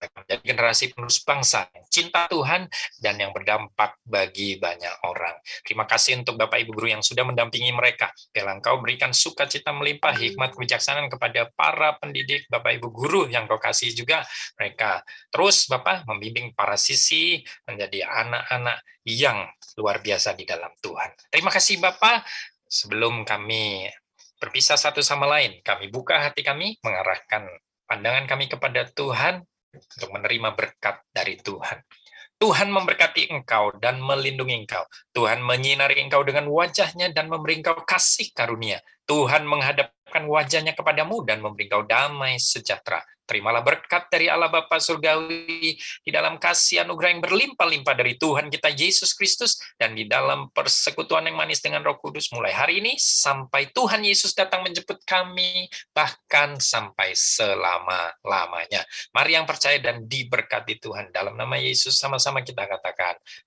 Menjadi generasi penerus bangsa yang cinta Tuhan dan yang berdampak bagi banyak orang. Terima kasih untuk Bapak Ibu Guru yang sudah mendampingi mereka. Biarlah Engkau berikan sukacita melimpah, hikmat kebijaksanaan kepada para pendidik, Bapak Ibu Guru yang Kau kasih juga mereka. Terus Bapak membimbing para sisi menjadi anak-anak yang luar biasa di dalam Tuhan. Terima kasih Bapak. Sebelum kami berpisah satu sama lain, kami buka hati kami, mengarahkan pandangan kami kepada Tuhan, untuk menerima berkat dari Tuhan. Tuhan memberkati engkau dan melindungi engkau. Tuhan menyinari engkau dengan wajahnya dan memberi engkau kasih karunia. Tuhan menghadapkan wajahnya kepadamu dan memberi engkau damai sejahtera. Terimalah berkat dari Allah Bapa Surgawi di dalam kasih anugerah yang berlimpah-limpah dari Tuhan kita Yesus Kristus dan di dalam persekutuan yang manis dengan Roh Kudus mulai hari ini sampai Tuhan Yesus datang menjemput kami, bahkan sampai selama-lamanya. Mari yang percaya dan diberkati Tuhan dalam nama Yesus, sama-sama kita katakan